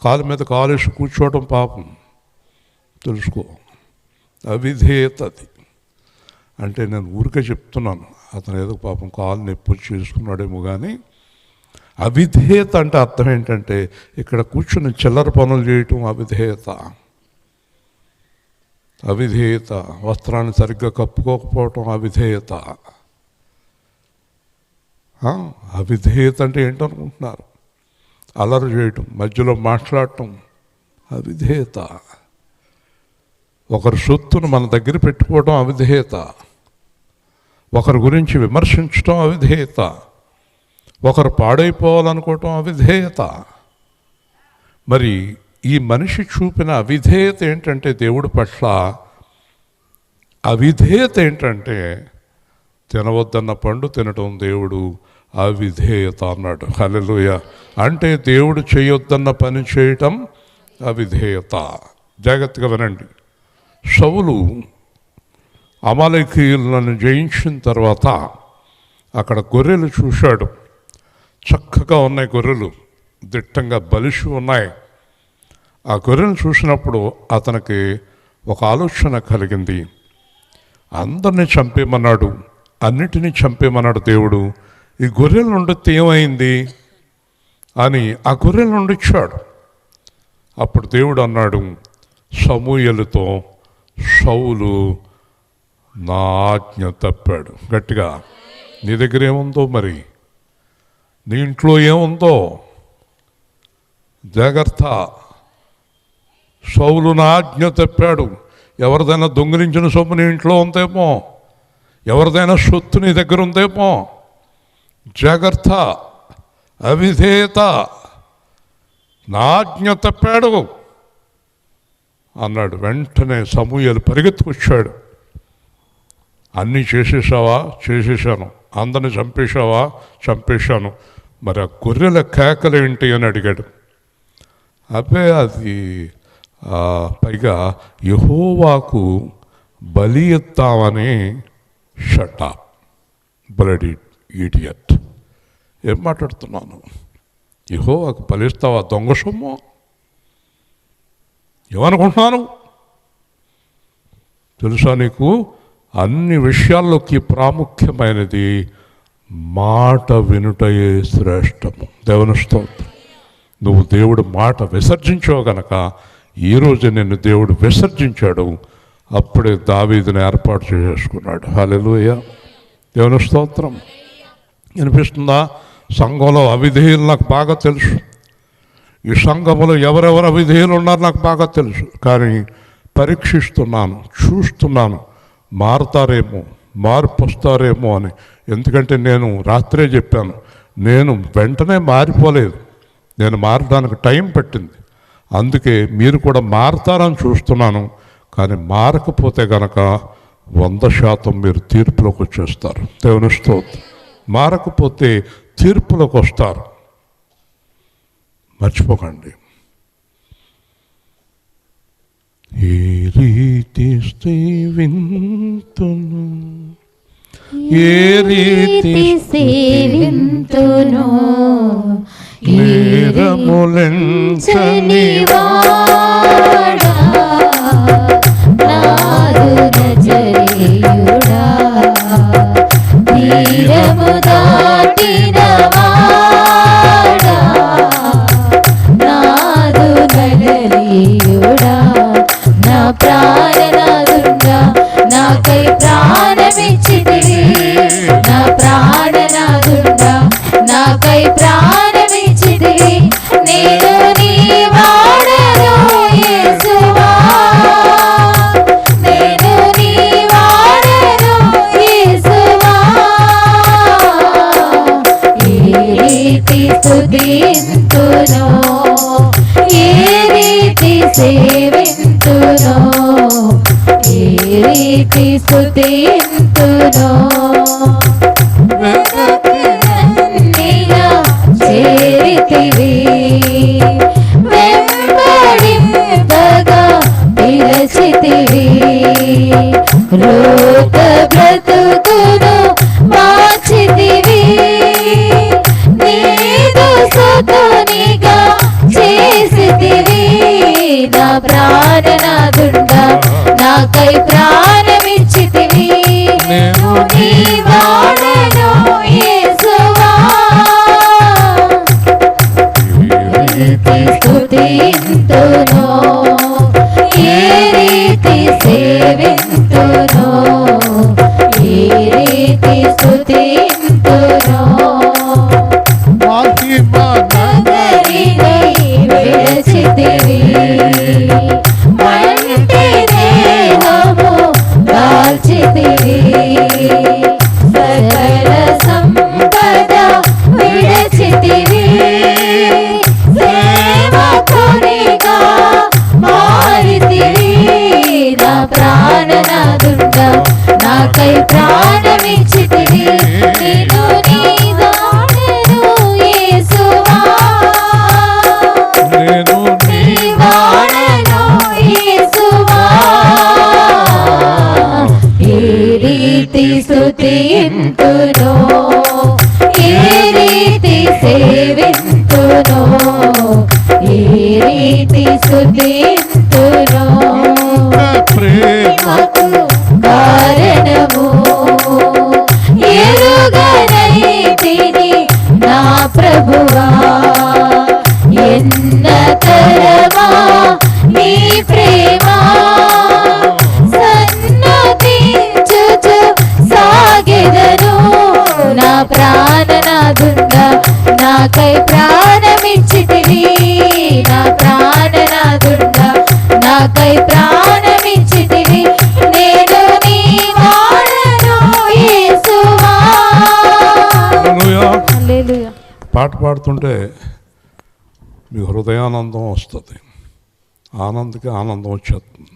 కాలు మీద కాలేసి కూర్చోవడం పాపం, తెలుసుకో. అవిధేయత అది అంటే, నేను ఊరికే చెప్తున్నాను, అతను ఏదో పాపం కాలు నొప్పి చేసుకున్నాడేమో. కానీ అవిధేయత అంటే అర్థం ఏంటంటే, ఇక్కడ కూర్చుని చిల్లర పనులు చేయటం అవిధేయత. అవిధేయత. వస్త్రాన్ని సరిగ్గా కప్పుకోకపోవటం అవిధేయత. అవిధేయత అంటే ఏంటనుకుంటున్నారు? అల్లరి చేయటం, మధ్యలో మాట్లాడటం అవిధేయత. ఒకరి సొత్తును మన దగ్గర పెట్టుకోవడం అవిధేయత. ఒకరి గురించి విమర్శించడం అవిధేయత. ఒకరు పాడైపోవాలనుకోవటం అవిధేయత. మరి ఈ మనిషి చూపిన అవిధేయత ఏంటంటే, దేవుడి పట్ల అవిధేయత ఏంటంటే, తినవద్దన్న పండు తినటం దేవుడు అవిధేయత అన్నాడు. హల్లెలూయా. అంటే దేవుడు చేయొద్దన్న పని చేయటం అవిధేయత. జాగ్రత్తగా వినండి. సౌలు అమాలేకీయులను జయించిన తర్వాత అక్కడ గొర్రెలు చూశాడు. చక్కగా ఉన్నాయి గొర్రెలు, దిట్టంగా బలిసి ఉన్నాయి. ఆ గొర్రెను చూసినప్పుడు అతనికి ఒక ఆలోచన కలిగింది. అందరినీ చంపేమన్నాడు, అన్నిటినీ చంపేమన్నాడు దేవుడు. ఈ గొర్రెల నుండి ఏమైంది అని ఆ గొర్రెల నుండి ఇచ్చాడు. అప్పుడు దేవుడు అన్నాడు సమూయేలుతో, సౌలు నా ఆజ్ఞ తప్పాడు. గట్టిగా, నీ దగ్గర ఏముందో మరి, నీ ఇంట్లో ఏముందో జాగ్రత్త. సౌలు నా ఆజ్ఞ తప్పాడు. ఎవరిదైనా దొంగిలించిన సొమ్ము నీ ఇంట్లో ఉందేమో, ఎవరిదైనా సొత్తు నీ దగ్గర ఉందేమో, జాగ్రత్త, అవిధేయత, నా ఆజ్ఞ తప్పాడు అన్నాడు. వెంటనే సమూయేలు పరిగెత్తుకొచ్చాడు. అన్నీ చేసేసావా? చేసేసాను. అందరిని చంపేశావా? చంపేశాను. మరి ఆ గొర్రెల కేకలేంటి అని అడిగాడు. అబ్బే అది పైగా యెహోవాకు బలి ఇద్దామని. షటప్ బ్లడీ ఈడియట్, ఏం మాట్లాడుతున్నాను? యెహోవాకు బలి ఇస్తావా? దొంగ సొమ్ము ఏమనుకుంటున్నాను తెలుసా నీకు? అన్ని విషయాల్లోకి ప్రాముఖ్యమైనది మాట వినుటయే శ్రేష్టము. దేవుని స్తోత్రం. నువ్వు దేవుడు మాట విసర్జించావు గనక ఈరోజు నిన్ను దేవుడు విసర్జించాడు. అప్పుడే దావీదుని ఏర్పాటు చేసుకున్నాడు. హల్లెలూయా, దేవుని స్తోత్రం. వినిపిస్తుందా? సంఘంలో అవిధేయులు నాకు బాగా తెలుసు. ఈ సంఘంలో ఎవరెవరు అవిధేయులు ఉన్నారో నాకు బాగా తెలుసు. కానీ పరీక్షిస్తున్నాను, చూస్తున్నాను, మారుతారేమో, మార్పు వస్తారేమో అని. ఎందుకంటే నేను రాత్రే చెప్పాను, నేను వెంటనే మారిపోలేదు, నేను మారడానికి టైం పట్టింది. అందుకే మీరు కూడా మారతారని చూస్తున్నాను. కానీ మారకపోతే గనక 100% మీరు తీర్పులోకి వచ్చేస్తారు. దేవుని స్తోత్రం. మారకపోతే తీర్పులోకి వస్తారు, మర్చిపోకండి. ఏ రీతి సేవింతును, ఏ రీతి సేవింతును, నేరములెంచని వాడా, నాదు నజరేయుడా, తీరము దాటిన వాడా, నాదు నగరీయుడా, నా ప్రాణనాదుడా, నాకై ప్రాణమిచ్చితివి, నా ప్రాణనాదుడా, నాకై ప్రాణమిచ్చితివి, నేను నీ వాడను యేసువా, నేను నీ వాడను యేసువా, ఏ రీతి స్తుతింతునో, ఏ రీతి సేవింతునో, ఏ రీతి స్తుతింతునో, నీలా చేరితివి, వెంబడింపగా పిలచితివి, రోత బ్రతుకును మార్చితివి, నీదు సుతునిగా చేసితివి, నా ప్రాణనాదుడా, నాకై ప్రాణమిచ్చితివి, నేను నీ వాడను యేసువా, స్తుతింతునో, ఏ రీతి సేవింతునో, ఏ రీతి స్తుతింతునో, నగరిని విడచితివి, మంటి దేహము దాల్చితివి, సకల సంపద విడచితివి, సేవకునిగా మారితివి, నా ప్రాణనాదుడా, నాకై ప్రాణమిచ్చితివి, నేను నీ వాడను యేసువా, నేను నీ వాడను యేసువా, ఏ రీతి స్తుతింతునో, ఏ రీతి సేవింతునో, ఏ రీతి స్తుతింతునో, ప్రేమ ప్రేమకు కారణము నాకై ప్రాణమిచ్చితివి నా ప్రాణనాథుడా నాకై ప్రాణమిచ్చితివి నేను నీ వాడను యేసువా హల్లెలూయా. పాట పాడుతుంటే మీ హృదయానందం వస్తుంది, ఆనందం వచ్చేస్తుంది.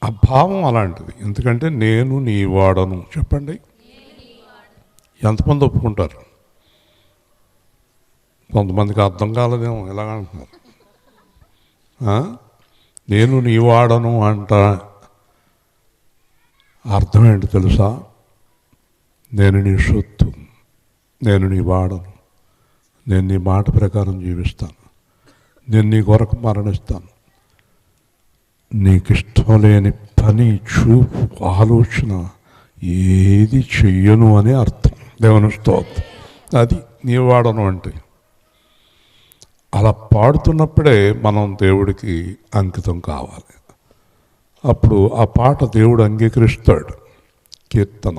ఆ భావం అలాంటిది. ఎందుకంటే నేను నీ వాడను. చెప్పండి, ఎంతమంది ఒప్పుకుంటారు? కొంతమందికి అర్థం కాలేదేమో, ఎలాగంటున్నారు? నేను నీ వాడను అంట అర్థం ఏంటి తెలుసా? నేను నీ సొత్తు, నేను నీ వాడను, నేను నీ మాట ప్రకారం జీవిస్తాను, నేను నీ కొరకు మరణిస్తాను, నీకు ఇష్టం లేని పని, చూపు, ఆలోచన ఏది చెయ్యను అని అర్థం. దేవుని స్తోత్రం. అది నీ వాడను అంటే. అలా పాడుతున్నప్పుడే మనం దేవుడికి అంకితం కావాలి. అప్పుడు ఆ పాట దేవుడు అంగీకరిస్తాడు. కీర్తన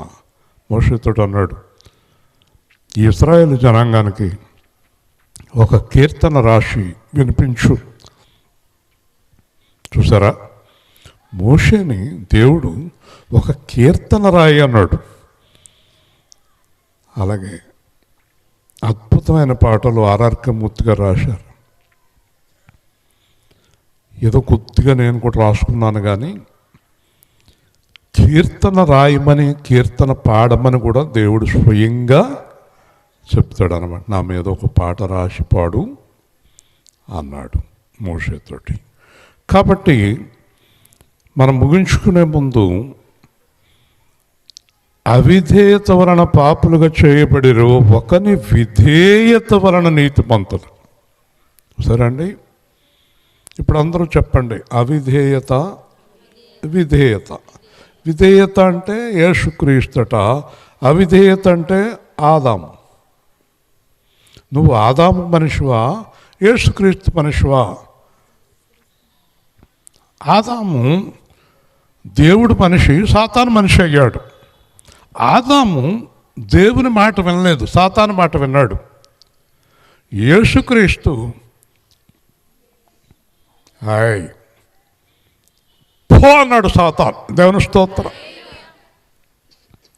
మోషేతో అన్నాడు, ఇశ్రాయేలు జనాంగానికి ఒక కీర్తన రాసి వినిపించు. చూసారా, మోషేని దేవుడు ఒక కీర్తన రాయి అన్నాడు. అలాగే అద్భుతమైన పాటలు ఆర్ఆర్కే మూర్తి గారు రాశారు. ఏదో కొద్దిగా నేను కూడా రాసుకున్నాను, కానీ కీర్తన రాయమని, కీర్తన పాడమని కూడా దేవుడు స్వయంగా చెప్తాడు అన్నమాట. నా మీద ఒక పాట రాసి పాడు అన్నాడు మోషేతోటి. కాబట్టి మనం ముగించుకునే ముందు, అవిధేయత వలన పాపులుగా చేయబడిరు, ఒకని విధేయత వలన నీతిమంతులు. సరే అండి, ఇప్పుడు అందరూ చెప్పండి, అవిధేయత, విధేయత. విధేయత అంటే యేసుక్రీస్తుట, అవిధేయత అంటే ఆదాము. నువ్వు ఆదాము మనిషివా, యేసుక్రీస్తు మనిషివా? ఆదాము దేవుడు మనిషి, సాతాను మనిషి అయ్యాడు. ఆదాము దేవుని మాట వినలేదు, సాతాను మాట విన్నాడు. యేసుక్రీస్తు పో అన్నాడు సాతాను. దేవుని స్తోత్రం.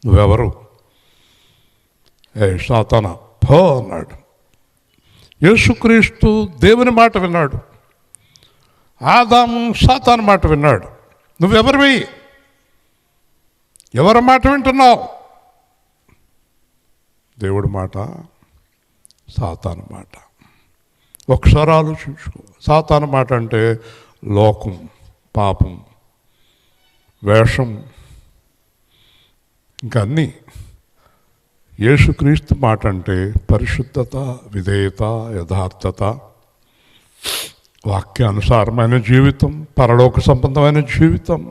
నువ్వెవరు? సాతానా పో అన్నాడు. యేసుక్రీస్తు దేవుని మాట విన్నాడు, ఆదాము సాతాను మాట విన్నాడు. నువ్వెవరివి? ఎవరి మాట వింటున్నావు? దేవుడి మాట, సాతాను మాట? ఒకసారి ఆలోచించుకో. సాతాను మాట అంటే లోకం, పాపం, వేషం, ఇంకా అన్నీ. యేసుక్రీస్తు మాట అంటే పరిశుద్ధత, విధేయత, యథార్థత, వాక్యానుసారమైన జీవితం, పరలోక సంబంధమైన జీవితం.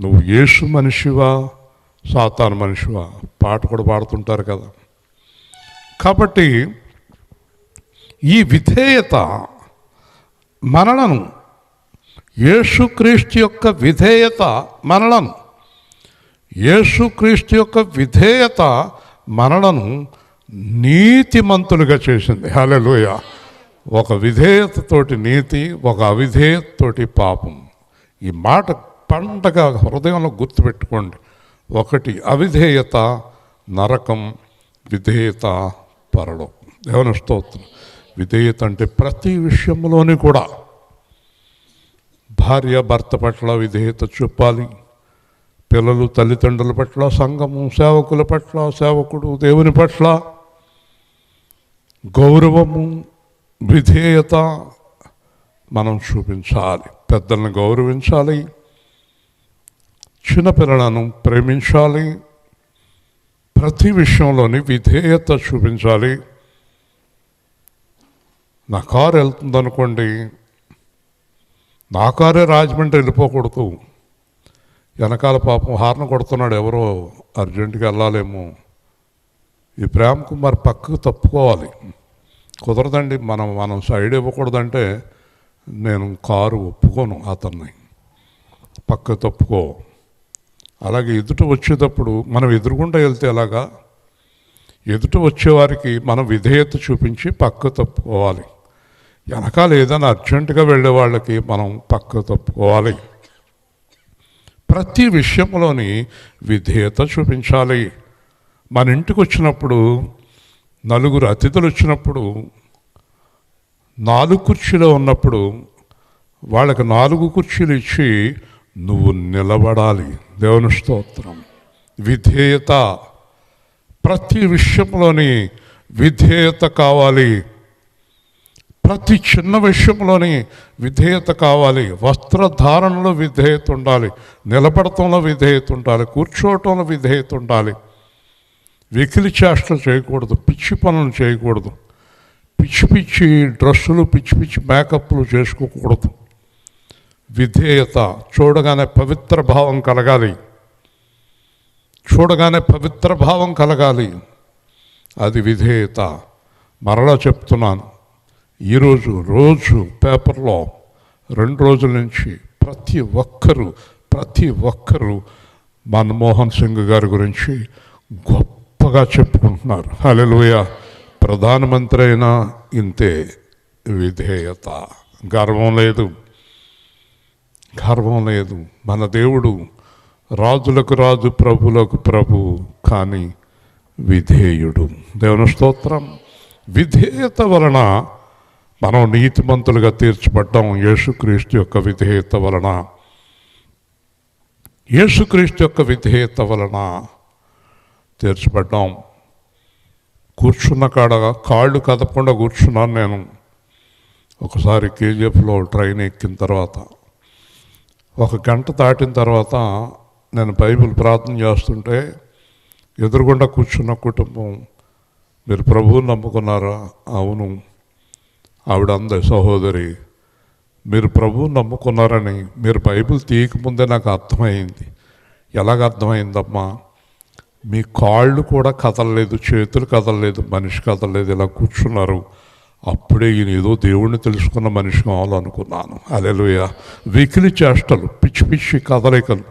నువ్వు యేసు మనిషివా, సాతాను మనిషివా? పాట కూడా పాడుతుంటారు కదా. కాబట్టి ఈ విధేయత మనలను, యేసుక్రీస్తు యొక్క విధేయత మనలను, యేసుక్రీస్తు యొక్క విధేయత మనలను నీతిమంతులుగా చేసింది. హల్లెలూయా. ఒక విధేయతతోటి నీతి, ఒక అవిధేయతతోటి పాపం. ఈ మాట పండగ హృదయంలో గుర్తుపెట్టుకోండి. ఒకటి అవిధేయత నరకం, విధేయత పరలోకం. దేవుని స్తోత్రం. విధేయత అంటే ప్రతి విషయంలోని కూడా భార్య భర్త పట్ల విధేయత చూపాలి, పిల్లలు తల్లిదండ్రుల పట్ల, సంఘము సేవకుల పట్ల, సేవకుడు దేవుని పట్ల గౌరవము, విధేయత మనం చూపించాలి. పెద్దలను గౌరవించాలి, చిన్నపిల్లలను ప్రేమించాలి, ప్రతి విషయంలోని విధేయత చూపించాలి. నా కారు వెళ్తుందనుకోండి, నా కారే రాజమండ్రి వెళ్ళిపోకూడదు. వెనకాల పాపం హార్న్ కొడుతున్నాడు, ఎవరో అర్జెంటుగా వెళ్ళాలేమో. ఈ ప్రేమకు మరి పక్కకు తప్పుకోవాలి. కుదరదండి, మనం సైడ్ ఇవ్వకూడదంటే నేను కారు ఒప్పుకోను, అతన్ని పక్కకు తప్పుకో. అలాగే ఎదుట వచ్చేటప్పుడు మనం ఎదురుగుండా వెళ్తే ఎలాగా? ఎదుట వచ్చేవారికి మనం విధేయత చూపించి పక్క తప్పుకోవాలి. వెనకాల ఏదైనా అర్జెంటుగా వెళ్ళే వాళ్ళకి మనం పక్క తప్పుకోవాలి. ప్రతి విషయంలోని విధేయత చూపించాలి. మన ఇంటికి వచ్చినప్పుడు నలుగురు అతిథులు వచ్చినప్పుడు 4 కుర్చీలో ఉన్నప్పుడు వాళ్ళకి 4 కుర్చీలు ఇచ్చి నువ్వు నిలబడాలి. దేవుని స్తోత్రం. విధేయత, ప్రతి విషయంలోని విధేయత కావాలి. ప్రతి చిన్న విషయంలోని విధేయత కావాలి. వస్త్రధారణలో విధేయత ఉండాలి, నిలబడటంలో విధేయత ఉండాలి, కూర్చోవటంలో విధేయత ఉండాలి. వెకిలి చేష్టలు చేయకూడదు, పిచ్చి పనులు చేయకూడదు, పిచ్చి పిచ్చి డ్రెస్సులు, పిచ్చి పిచ్చి మేకప్లు చేసుకోకూడదు. విధేయత, చూడగానే పవిత్ర భావం కలగాలి, చూడగానే పవిత్ర భావం కలగాలి. అది విధేయత. మరలా చెప్తున్నాను, ఈరోజు రోజు పేపర్లో 2 రోజుల నుంచి ప్రతి ఒక్కరూ మన్మోహన్ సింగ్ గారి గురించి గొప్పగా చెప్పుకుంటున్నారు. హల్లెలూయా. ప్రధానమంత్రి అయినా ఇంతే విధేయత. గర్వం లేదు. మన దేవుడు రాజులకు రాజు, ప్రభులకు ప్రభు, కానీ విధేయుడు. దేవుని స్తోత్రం. విధేయత వలన మనం నీతిమంతులుగా తీర్చబడ్డాం. యేసుక్రీస్తు యొక్క విధేయత వలన తీర్చబడ్డాం. కూర్చున్న కాడ కాళ్ళు కదపకుండా కూర్చున్నాను నేను. ఒకసారి కేజీఎఫ్లో ట్రైన్ ఎక్కిన తర్వాత 1 గంట దాటిన తర్వాత నేను బైబిల్ ప్రార్థన చేస్తుంటే ఎదురుగుండా కూర్చున్న కుటుంబం, మీరు ప్రభువుని నమ్ముకున్నారా? అవును. ఆవిడ అంది, సహోదరి, మీరు ప్రభువుని నమ్ముకున్నారని మీరు బైబిల్ తీయకముందే నాకు అర్థమైంది. ఎలాగ అర్థమైందమ్మా? మీ కాళ్ళు కూడా కదలలేదు, చేతులు కదలలేదు, మనిషి కదలలేదు, ఇలా కూర్చున్నారు. అప్పుడే ఈయన ఏదో దేవుణ్ణి తెలుసుకున్న మనిషి కావాలనుకున్నాను. హల్లెలూయా. వెకిలి చేష్టలు, పిచ్చి పిచ్చి కదలికలు,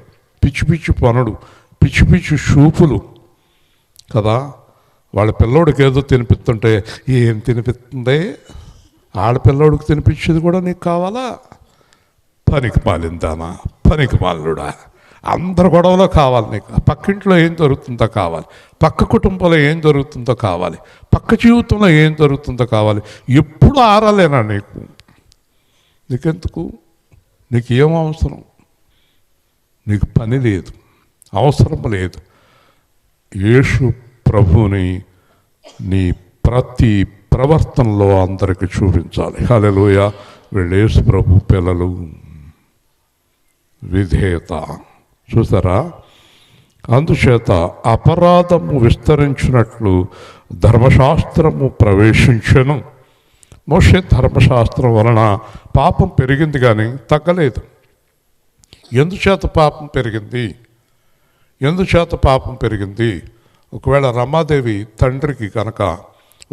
పిచ్చి పిచ్చి పనులు, పిచ్చి పిచ్చి చూపులు కదా. వాళ్ళ పిల్లోడికి ఏదో తినిపిస్తుంటే, ఏం తినిపిస్తుంది? ఆడపిల్లోడికి తినిపించేది కూడా నీకు కావాలా? పనికి మాలిందానా, పనికి మాలుడా. అందరి గొడవలో కావాలి నీకు. పక్కింట్లో ఏం జరుగుతుందో కావాలి, పక్క కుటుంబంలో ఏం జరుగుతుందో కావాలి, పక్క జీవితంలో ఏం జరుగుతుందో కావాలి. ఎప్పుడు ఆరాలేనా నీకెందుకు? నీకు ఏం అవసరం? నీకు పని లేదు, అవసరం లేదు. యేసు ప్రభువుని నీ ప్రతి ప్రవర్తనలో అందరికీ చూపించాలి. హల్లెలూయా. వీళ్ళు యేసు ప్రభు పిల్లలు. విధేయత చూసారా? అందుచేత అపరాధము విస్తరించినట్లు ధర్మశాస్త్రము ప్రవేశించెను. మోషే ధర్మశాస్త్రం వలన పాపం పెరిగింది కానీ తగ్గలేదు. ఎందుచేత పాపం పెరిగింది? ఒకవేళ రమాదేవి తండ్రికి కనుక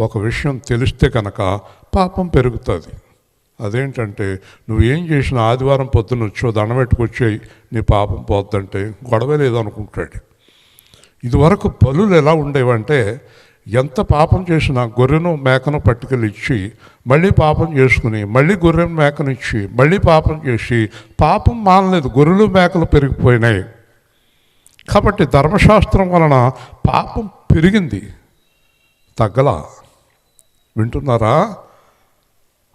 ఒక విషయం తెలిస్తే కనుక పాపం పెరుగుతుంది. అదేంటంటే, నువ్వేం చేసినా ఆదివారం పొద్దున్న వచ్చో దండం పెట్టుకొచ్చేయి, నీ పాపం పోద్దంటే గొడవ లేదనుకుంటాడు. ఇదివరకు బలులు ఎలా ఉండేవంటే, ఎంత పాపం చేసినా గొర్రెను మేకను పట్టుకెళ్ళి ఇచ్చి మళ్ళీ పాపం చేసుకుని మళ్ళీ గొర్రెను మేకను ఇచ్చి మళ్ళీ పాపం చేసి పాపం మానలేదు, గొర్రెలు మేకలు పెరిగిపోయినాయి. కాబట్టి ధర్మశాస్త్రం వలన పాపం పెరిగింది, తగ్గలా. వింటున్నారా?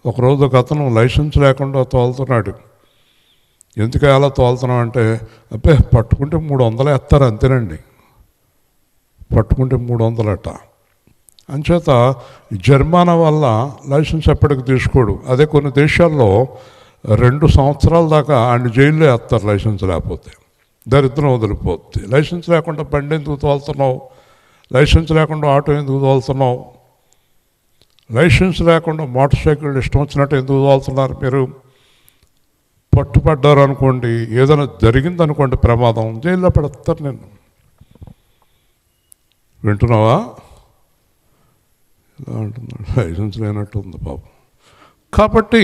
ఒకరోజు ఒక అతను లైసెన్స్ లేకుండా తోలుతున్నాడు. ఎందుకు అలా తోలుతున్నావు అంటే, అబ్బే పట్టుకుంటే 300 వేస్తారు అంతేనండి, పట్టుకుంటే 300 అంచేత జరిమానా వల్ల లైసెన్స్ ఎప్పటికి తీసుకోడు. అదే కొన్ని దేశాల్లో 2 సంవత్సరాల దాకా ఆయన జైల్లో వేస్తారు లైసెన్స్ లేకపోతే. దరిద్రం వదిలిపోద్ది. లైసెన్స్ లేకుండా బండి ఎందుకు తోలుతున్నావు? లైసెన్స్ లేకుండా ఆటో ఎందుకు తోలుతున్నావు? లైసెన్స్ లేకుండా మోటార్ సైకిల్ ఇష్టం వచ్చినట్టు ఎందుకు తోలుతున్నారు మీరు? పట్టుపడ్డారు అనుకోండి, ఏదైనా జరిగిందనుకోండి ప్రమాదం, జైల్లో పెడతారు నేను. వింటున్నావా? ఇలా అంటున్నాడు, లైసెన్స్ లేనట్టు ఉంది పాపం. కాబట్టి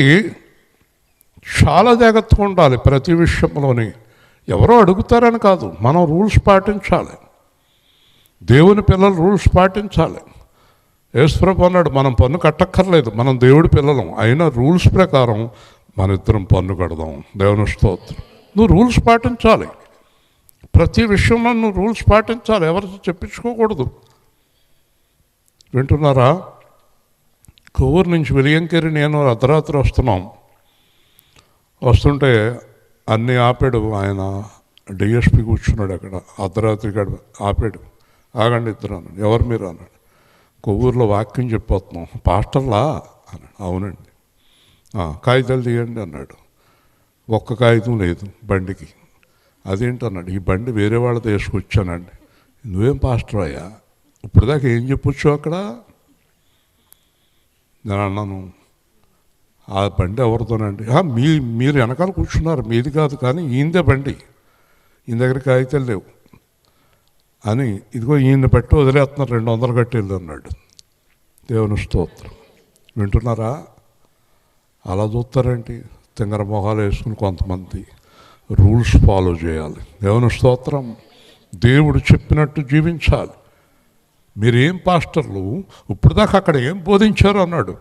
చాలా జాగ్రత్తగా ఉండాలి ప్రతి విషయంలోని. ఎవరో అడుగుతారని కాదు, మనం రూల్స్ పాటించాలి. దేవుని పిల్లలు రూల్స్ పాటించాలి. యేసుప్రభు అన్నాడు, మనం పన్ను కట్టక్కర్లేదు, మనం దేవుడి పిల్లలం, అయినా రూల్స్ ప్రకారం మన ఇద్దరం పన్ను కడదాం. దేవుని స్తోత్రం. నువ్వు రూల్స్ పాటించాలి. ప్రతి విషయంలో నువ్వు రూల్స్ పాటించాలి, ఎవరితో చెప్పించుకోకూడదు. వింటున్నారా? కొవ్వూరు నుంచి వెలియంకేరి నేను అర్ధరాత్రి వస్తుంటే అన్నీ ఆపాడు. ఆయన డిఎస్పి కూర్చున్నాడు అక్కడ, అర్ధరాత్రి కాడ ఆపాడు. ఆగండి ఇద్దరు అన్నాడు. ఎవరు మీరు అన్నాడు. కొవ్వూరులో వాక్యం చెప్పొస్తున్నాం. పాస్టర్లా అన్నాడు. అవునండి. కాగితాలు తీయండి అన్నాడు. ఒక్క కాగితం లేదు బండికి. అదేంటన్నాడు. ఈ బండి వేరే వాళ్ళతో వేసుకొచ్చానండి. నువ్వేం పాస్టర్ అయ్యా, ఇప్పుడు దాకా ఏం చెప్పొచ్చు అక్కడ? నేను అన్నాను, ఆ బండి ఎవరితోనండి? మీరు వెనకాల కూర్చున్నారు, మీది కాదు, కానీ ఈయనదే బండి, ఈయన దగ్గర కాగితాలు లేవు అని. ఇదిగో ఈయన పెట్టి వదిలేస్తున్నారు, 200 కట్టేళ్ళు అన్నాడు. దేవుని స్తోత్రం. వింటున్నారా? అలా చూస్తారేంటి? తింగర మొహాలు వేసుకుని కొంతమంది. రూల్స్ ఫాలో చేయాలి. దేవుని స్తోత్రం. దేవుడు చెప్పినట్టు జీవించాలి. మీరేం పాస్టర్లు, ఇప్పుడు దాకా అక్కడ ఏం బోధించారు అన్నాడు.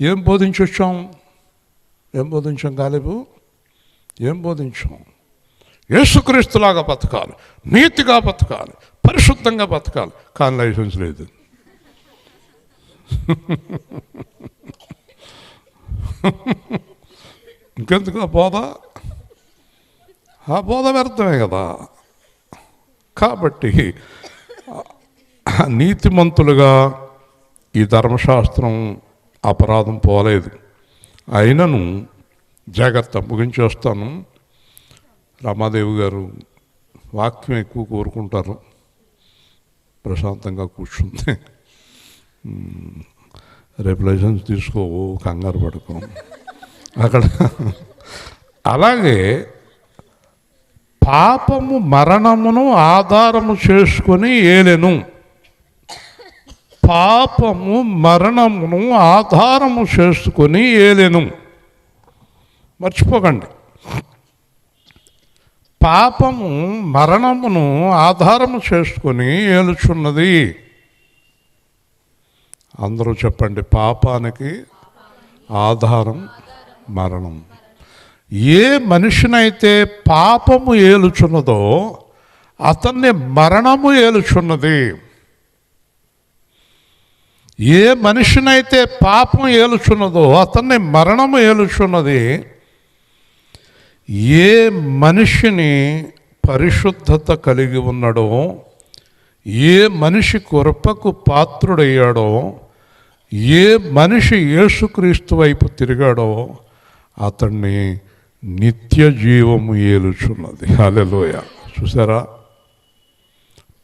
ఏం బోధించొచ్చాం? ఏం బోధించాం? కాలేవు. ఏం బోధించాం? యేసుక్రీస్తులాగా బతకాలి, నీతిగా బతకాలి, పరిశుద్ధంగా బతకాలి, కానీ లైసెన్స్ లేదు. ఇంకెందుకు ఆ బోధ? ఆ బోధ వ్యర్థమే కదా. కాబట్టి నీతిమంతులుగా ఈ ధర్మశాస్త్రం అపరాధం పోలేదు. అయినను జాగ్రత్త. ముగించేస్తాను. రమాదేవి గారు వాక్యం ఎక్కువ కోరుకుంటారు, ప్రశాంతంగా కూర్చుంది. రేపు లైసెన్స్ తీసుకోవు, కంగారు పడుకో అక్కడ. అలాగే పాపము మరణమును ఆధారము చేసుకొని ఏలెను. పాపము మరణమును ఆధారము చేసుకొని ఏలెను. మర్చిపోకండి. పాపము మరణమును ఆధారము చేసుకొని ఏలుచున్నది. అందరూ చెప్పండి. పాపానికి ఆధారం మరణం. ఏ మనిషినైతే పాపము ఏలుచున్నదో అతన్ని మరణము ఏలుచున్నది. ఏ మనిషినైతే పాపం ఏలుచున్నదో అతన్ని మరణము ఏలుచున్నది. ఏ మనిషిని పరిశుద్ధత కలిగి ఉన్నాడో, ఏ మనిషి కృపకు పాత్రుడయ్యాడో, ఏ మనిషి యేసుక్రీస్తు వైపు తిరిగాడో అతన్ని నిత్య జీవము ఏలుచున్నది. హల్లెలూయా. చూసారా?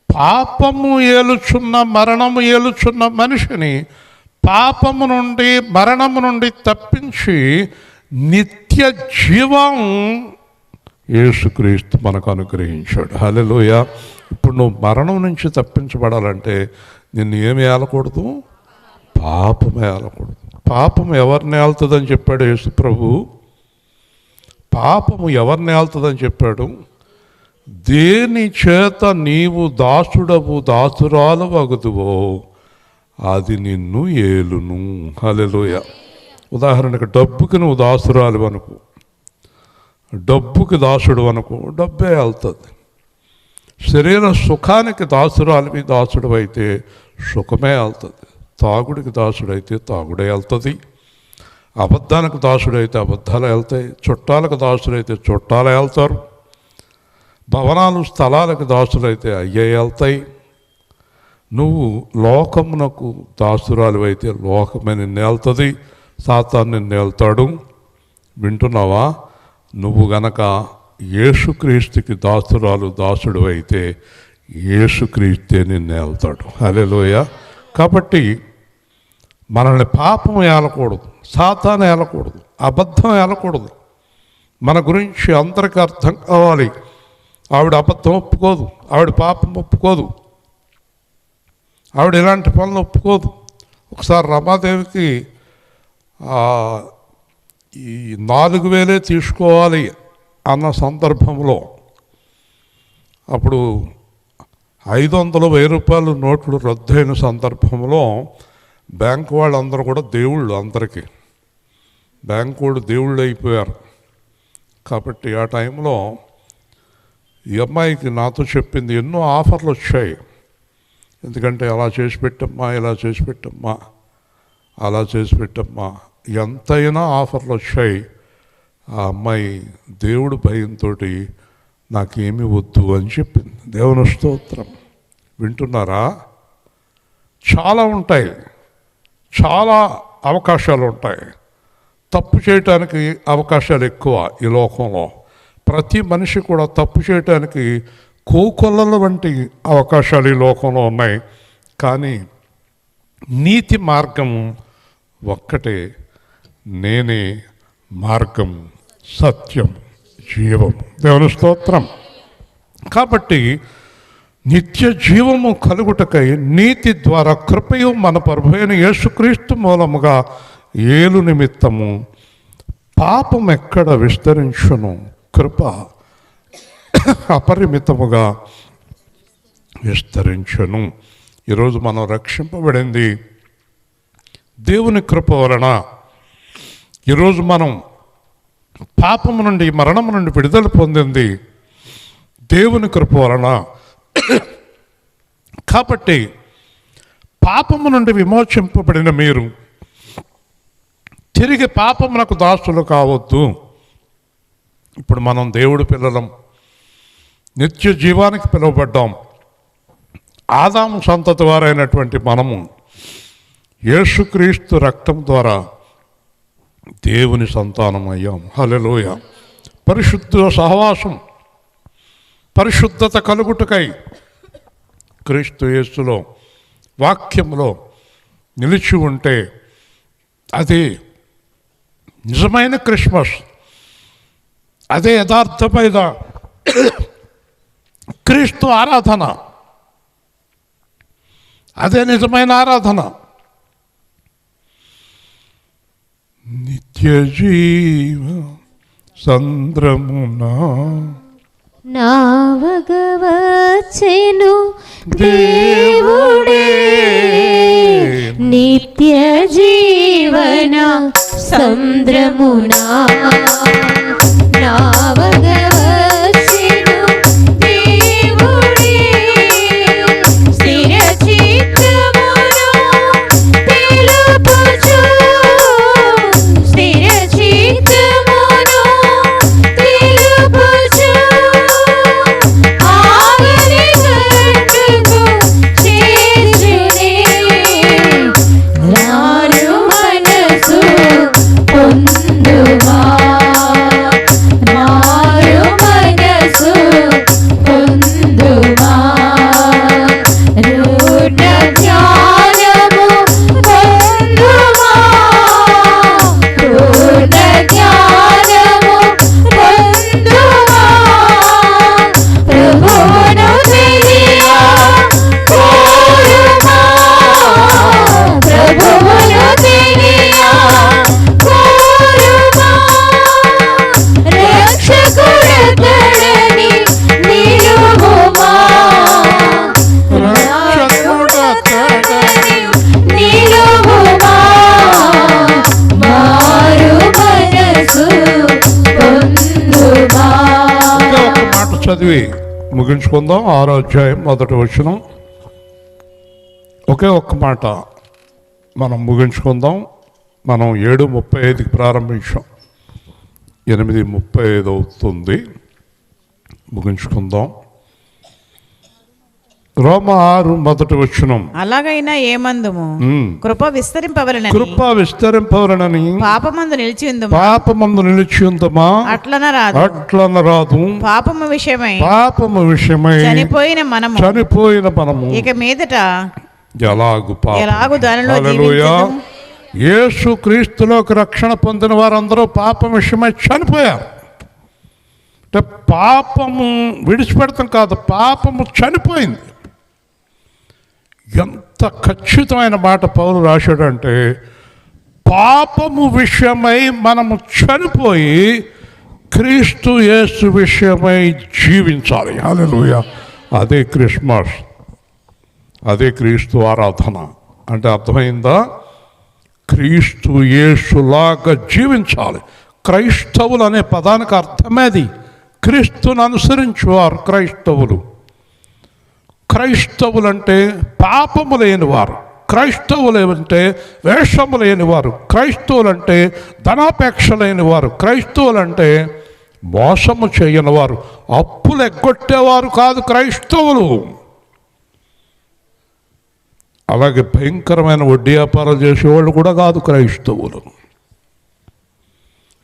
పాపము ఏలుచున్న, మరణము ఏలుచున్న మనిషిని పాపము నుండి, మరణము నుండి తప్పించి నిత్య జీవం యేసుక్రీస్తు మనకు అనుగ్రహించాడు. హల్లెలూయా. ఇప్పుడు నువ్వు మరణం నుంచి తప్పించబడాలంటే నిన్ను ఏమి ఏలకూడదు? పాపమే ఏలకూడదు. పాపం ఎవరిని ఏలుతుందని చెప్పాడు యేసు ప్రభు. పాపము ఎవరిని ఏలుతుందని చెప్పాడు? దేని చేత నీవు దాసుడవు, దాసురాలు వగుదువో అది నిన్ను ఏలును. హల్లెలూయా. ఉదాహరణకు డబ్బుకి నువ్వు దాసురాలు అనుకో, డబ్బుకి దాసుడు అనుకో, డబ్బే వెళ్తుంది. శరీర సుఖానికి దాసురాలివి, దాసుడు అయితే సుఖమే వెళ్తుంది. తాగుడికి దాసుడైతే తాగుడే వెళ్తుంది. అబద్ధానికి దాసుడైతే అబద్ధాలు వెళ్తాయి. చుట్టాలకు దాసుడైతే చుట్టాలు వెళ్తారు. భవనాలు, స్థలాలకు దాసులైతే అయ్యే వెళ్తాయి. నువ్వు లోకమునకు దాసురాలు అయితే లోకమే నిన్ను వెళ్తుంది, సాతాను నిన్ను వెళ్తాడు. వింటున్నావా? నువ్వు గనక యేసుక్రీస్తుకి దాసురాలు, దాసుడు అయితే యేసుక్రీస్తే నిన్ను వెళ్తాడు. హల్లెలూయా. కాబట్టి మనల్ని పాపం ఏలకూడదు, సాతాను ఏలకూడదు, అబద్ధం ఏలకూడదు. మన గురించి అందరికీ అర్థం కావాలి. ఆవిడ అబద్ధం ఒప్పుకోదు, ఆవిడ పాపం ఒప్పుకోదు, ఆవిడ ఇలాంటి పనులు ఒప్పుకోదు. ఒకసారి రమాదేవికి ఈ 4,000 తీసుకోవాలి అన్న సందర్భంలో అప్పుడు 500, 1000 రూపాయలు నోట్లు రద్దయిన సందర్భంలో బ్యాంకు వాళ్ళందరూ కూడా దేవుళ్ళు, అందరికీ బ్యాంకు వాళ్ళు దేవుళ్ళు అయిపోయారు. కాబట్టి ఆ టైంలో ఈ అమ్మాయికి నాతో చెప్పింది, ఎన్నో ఆఫర్లు వచ్చాయి. ఎందుకంటే అలా చేసి పెట్టమ్మా, ఇలా చేసి పెట్టమ్మా, అలా చేసి పెట్టమ్మా, ఎంతైనా ఆఫర్లు వచ్చాయి. ఆ అమ్మాయి దేవుడు భయంతో నాకేమీ వద్దు అని చెప్పింది. దేవుని స్తోత్రం. వింటున్నారా? చాలా ఉంటాయి, చాలా అవకాశాలు ఉంటాయి. తప్పు చేయటానికి అవకాశాలు ఎక్కువ ఈ లోకంలో. ప్రతి మనిషి కూడా తప్పు చేయటానికి కోకొల్లల వంటి అవకాశాలు ఈ లోకంలో ఉన్నాయి. కానీ నీతి మార్గం ఒక్కటే, నేనే మార్గం, సత్యం, జీవం. దేవుని స్తోత్రం. కాబట్టి నిత్య జీవము కలుగుటకై నీతి ద్వారా కృపయు మన ప్రభువైన యేసుక్రీస్తు మూలముగా ఏలు నిమిత్తము పాపం ఎక్కడ విస్తరించును, కృప అపరిమితముగా విస్తరించును. ఈరోజు మనం రక్షింపబడింది దేవుని కృప వలన. ఈరోజు మనం పాపము నుండి, మరణము నుండి విడుదల పొందింది దేవుని కృప వలన. కాబట్టి పాపము నుండి విమోచింపబడిన మీరు తిరిగి పాపమునకు దాసులు కావద్దు. ఇప్పుడు మనం దేవుడి పిల్లలం, నిత్య జీవానికి పిలువబడ్డాం. ఆదాము సంతతి వారైనటువంటి మనము యేసుక్రీస్తు రక్తం ద్వారా దేవుని సంతానం అయ్యాం. హల్లెలూయా. పరిశుద్ధ సహవాసం, పరిశుద్ధత కలుగుటకై క్రీస్తు యేసులో, వాక్యంలో నిలిచి ఉంటే అది నిజమైన క్రిస్మస్, అదే యథార్థమైన క్రీస్తు ఆరాధన, అదే నిజమైన ఆరాధన. నిత్య జీవ సంద్రమునా నావగవచ్చెను దేవుడే, నిత్య జీవన సంద్రమునా నావగవచ్చెను దేవుడే, స్థిర చిత్తమును పిలుపుచు, స్థిర చిత్తమును పిలుపుచు, ఆగని గట్టుకు చేర్చునే, నారు మనసు పొందుమా, నారు మనసు పొందుమా, రూఢ జ్ఞానము పొందుమా, రూఢ జ్ఞానము పొందుమా, ప్రభువును తెలియ కోరుమా, ప్రభువును తెలియ కోరుమా, రక్షకుడతడని నిలువుమా, రక్షకుడతడని నిలువుమా, మారు మనసు పొందుమా. ఇంకా ఒక మాట చదివి ముగించుకుందాం. 6వ అధ్యాయం 1వ వచనం. ఒకే ఒక్క మాట మనం ముగించుకుందాం. మనం 7:35కి ప్రారంభించాం, 8:35 అవుతుంది. ముగించుకుందాం. రోమ 6:1 వచనం. అలాగైనా ఏమందుము, కృప విస్తరింపవలనని, కృప విస్తరింపవలనని పాపమందు నిలిచి ఉందుము, పాపమందు నిలిచి ఉందమా, అట్లనరాదు. అట్లనరాదు. పాపము విషయమై పాపము విషయమై చనిపోయిన మనము ఇక మీదట ఎలాగు దానిలో హల్లెలూయా. జీవించుదుము. యేసు క్రీస్తులోకి రక్షణ పొందిన వారందరూ పాపం విషయమై చనిపోయారు. అంటే పాపము విడిచిపెడతాం కాదు, పాపము చనిపోయింది. ఎంత ఖచ్చితమైన మాట పౌలు రాశాడంటే, పాపము విషయమై మనము చనిపోయి క్రీస్తు యేసు విషయమై జీవించాలి. హల్లెలూయా. అదే క్రిస్మస్. అదే క్రీస్తు ఆరాధన. అంటే అర్థమైందా? క్రీస్తు యేసులాగా జీవించాలి. క్రైస్తవులు అనే పదానికి అర్థమేది. క్రీస్తును అనుసరించేవారు క్రైస్తవులు. క్రైస్తవులంటే పాపము లేనివారు, క్రైస్తవులంటే వేషము లేనివారు, క్రైస్తవులంటే ధనాపేక్ష లేనివారు, క్రైస్తవులంటే మోసము చేయనివారు, అప్పులు ఎగ్గొట్టేవారు కాదు క్రైస్తవులు. అలాగే భయంకరమైన వడ్డీ వ్యాపారాలు చేసేవాళ్ళు కూడా కాదు క్రైస్తవులు.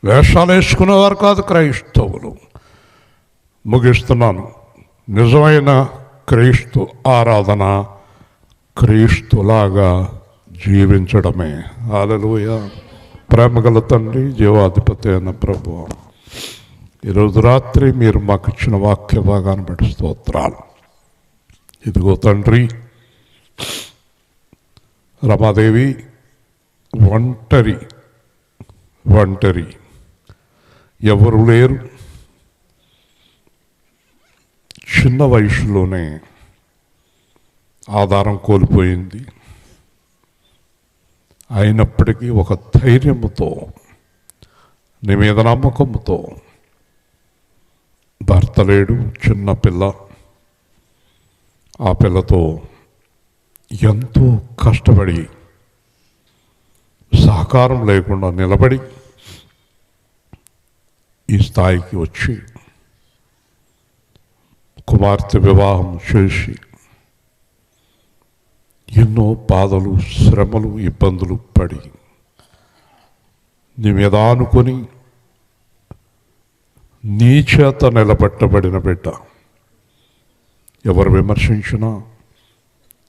వేషాలు వేసుకునేవారు కాదు క్రైస్తవులు. ముగిస్తున్నాను. నిజమైన క్రీస్తు ఆరాధన క్రీస్తులాగా జీవించడమే. హల్లెలూయా. ప్రేమగల తండ్రి, జీవాధిపతి అయిన ప్రభువా, ఈరోజు రాత్రి మీరు మాకు ఇచ్చిన వాక్య భాగాన్ని బట్టి స్తోత్రాలు. ఇదిగో తండ్రి, రమాదేవి ఒంటరి, ఎవరు లేరు. చిన్న వయసులోనే ఆధారం కోల్పోయింది. అయినప్పటికీ ఒక ధైర్యముతో, నీ మీద నమ్మకంతో, భర్త లేడు, చిన్న పిల్ల, ఆ పిల్లతో ఎంతో కష్టపడి సహకారం లేకుండా నిలబడి ఈ స్థాయికి వచ్చి కుమార్తె వివాహం చేసి ఎన్నో బాధలు, శ్రమలు, ఇబ్బందులు పడి నీ మీద ఆనుకొని నీ చేత నిలబెట్టబడిన బిడ్డ. ఎవరు విమర్శించినా,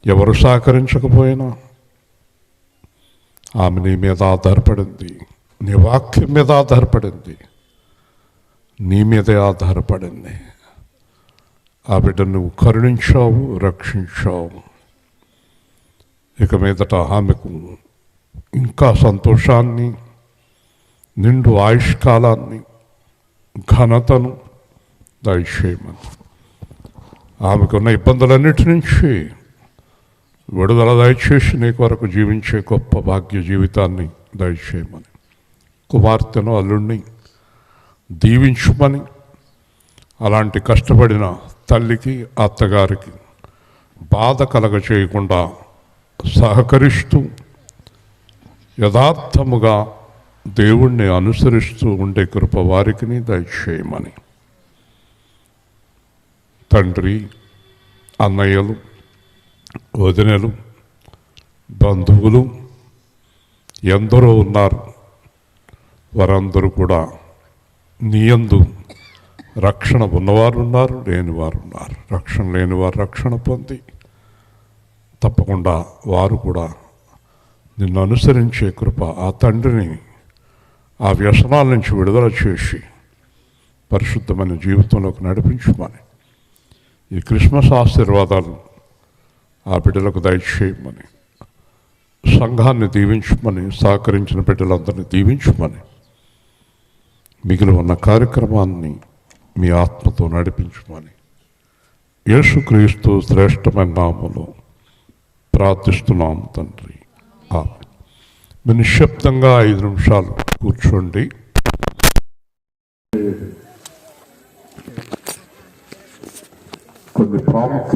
ఎవరు సహకరించకపోయినా ఆమె నీ మీద ఆధారపడింది, నీ వాక్యం మీద ఆధారపడింది, నీ మీదే ఆధారపడింది. ఆ బిడ్డ నువ్వు కరుణించావు, రక్షించావు. ఇక మీదట ఆమెకు ఇంకా సంతోషాన్ని, నిండు ఆయుష్కాలాన్ని, ఘనతను దయచేయమని, ఆమెకున్న ఇబ్బందులన్నిటి నుంచి విడుదల దయచేసి నీ కొరకు జీవించే గొప్ప భాగ్య జీవితాన్ని దయచేయమని, కుమార్తెను, అల్లుణ్ణి దీవించుమని, అలాంటి కష్టపడిన తల్లికి, అత్తగారికి బాధ కలగ చేయకుండా సహకరిస్తూ యథార్థముగా దేవుణ్ణి అనుసరిస్తూ ఉండే కృప వారికి దయచేయమని, తండ్రి, అన్నయ్యలు, వదినలు, బంధువులు ఎందరో ఉన్నారు. వారందరూ కూడా నీయందు రక్షణ ఉన్నవారు ఉన్నారు, లేనివారు ఉన్నారు. రక్షణ లేనివారు రక్షణ పొంది తప్పకుండా వారు కూడా నిన్ను అనుసరించే కృప, ఆ తండ్రిని ఆ వ్యసనాల నుంచి విడుదల చేసి పరిశుద్ధమైన జీవితంలోకి నడిపించమని, ఈ క్రిస్మస్ ఆశీర్వాదాలు ఆ బిడ్డలకు దయచేయమని, సంఘాన్ని దీవించమని, సహకరించిన బిడ్డలందరినీ దీవించమని, మిగిలి ఉన్న కార్యక్రమాన్ని మీ ఆత్మతో నడిపించమని యేసుక్రీస్తు శ్రేష్టమైన నామములో ప్రార్థిస్తున్నాము తండ్రి. ఆమేన్. మీరు నిశ్శబ్దంగా 5 నిమిషాలు కూర్చోండి. కొన్ని ప్రాముఖ్య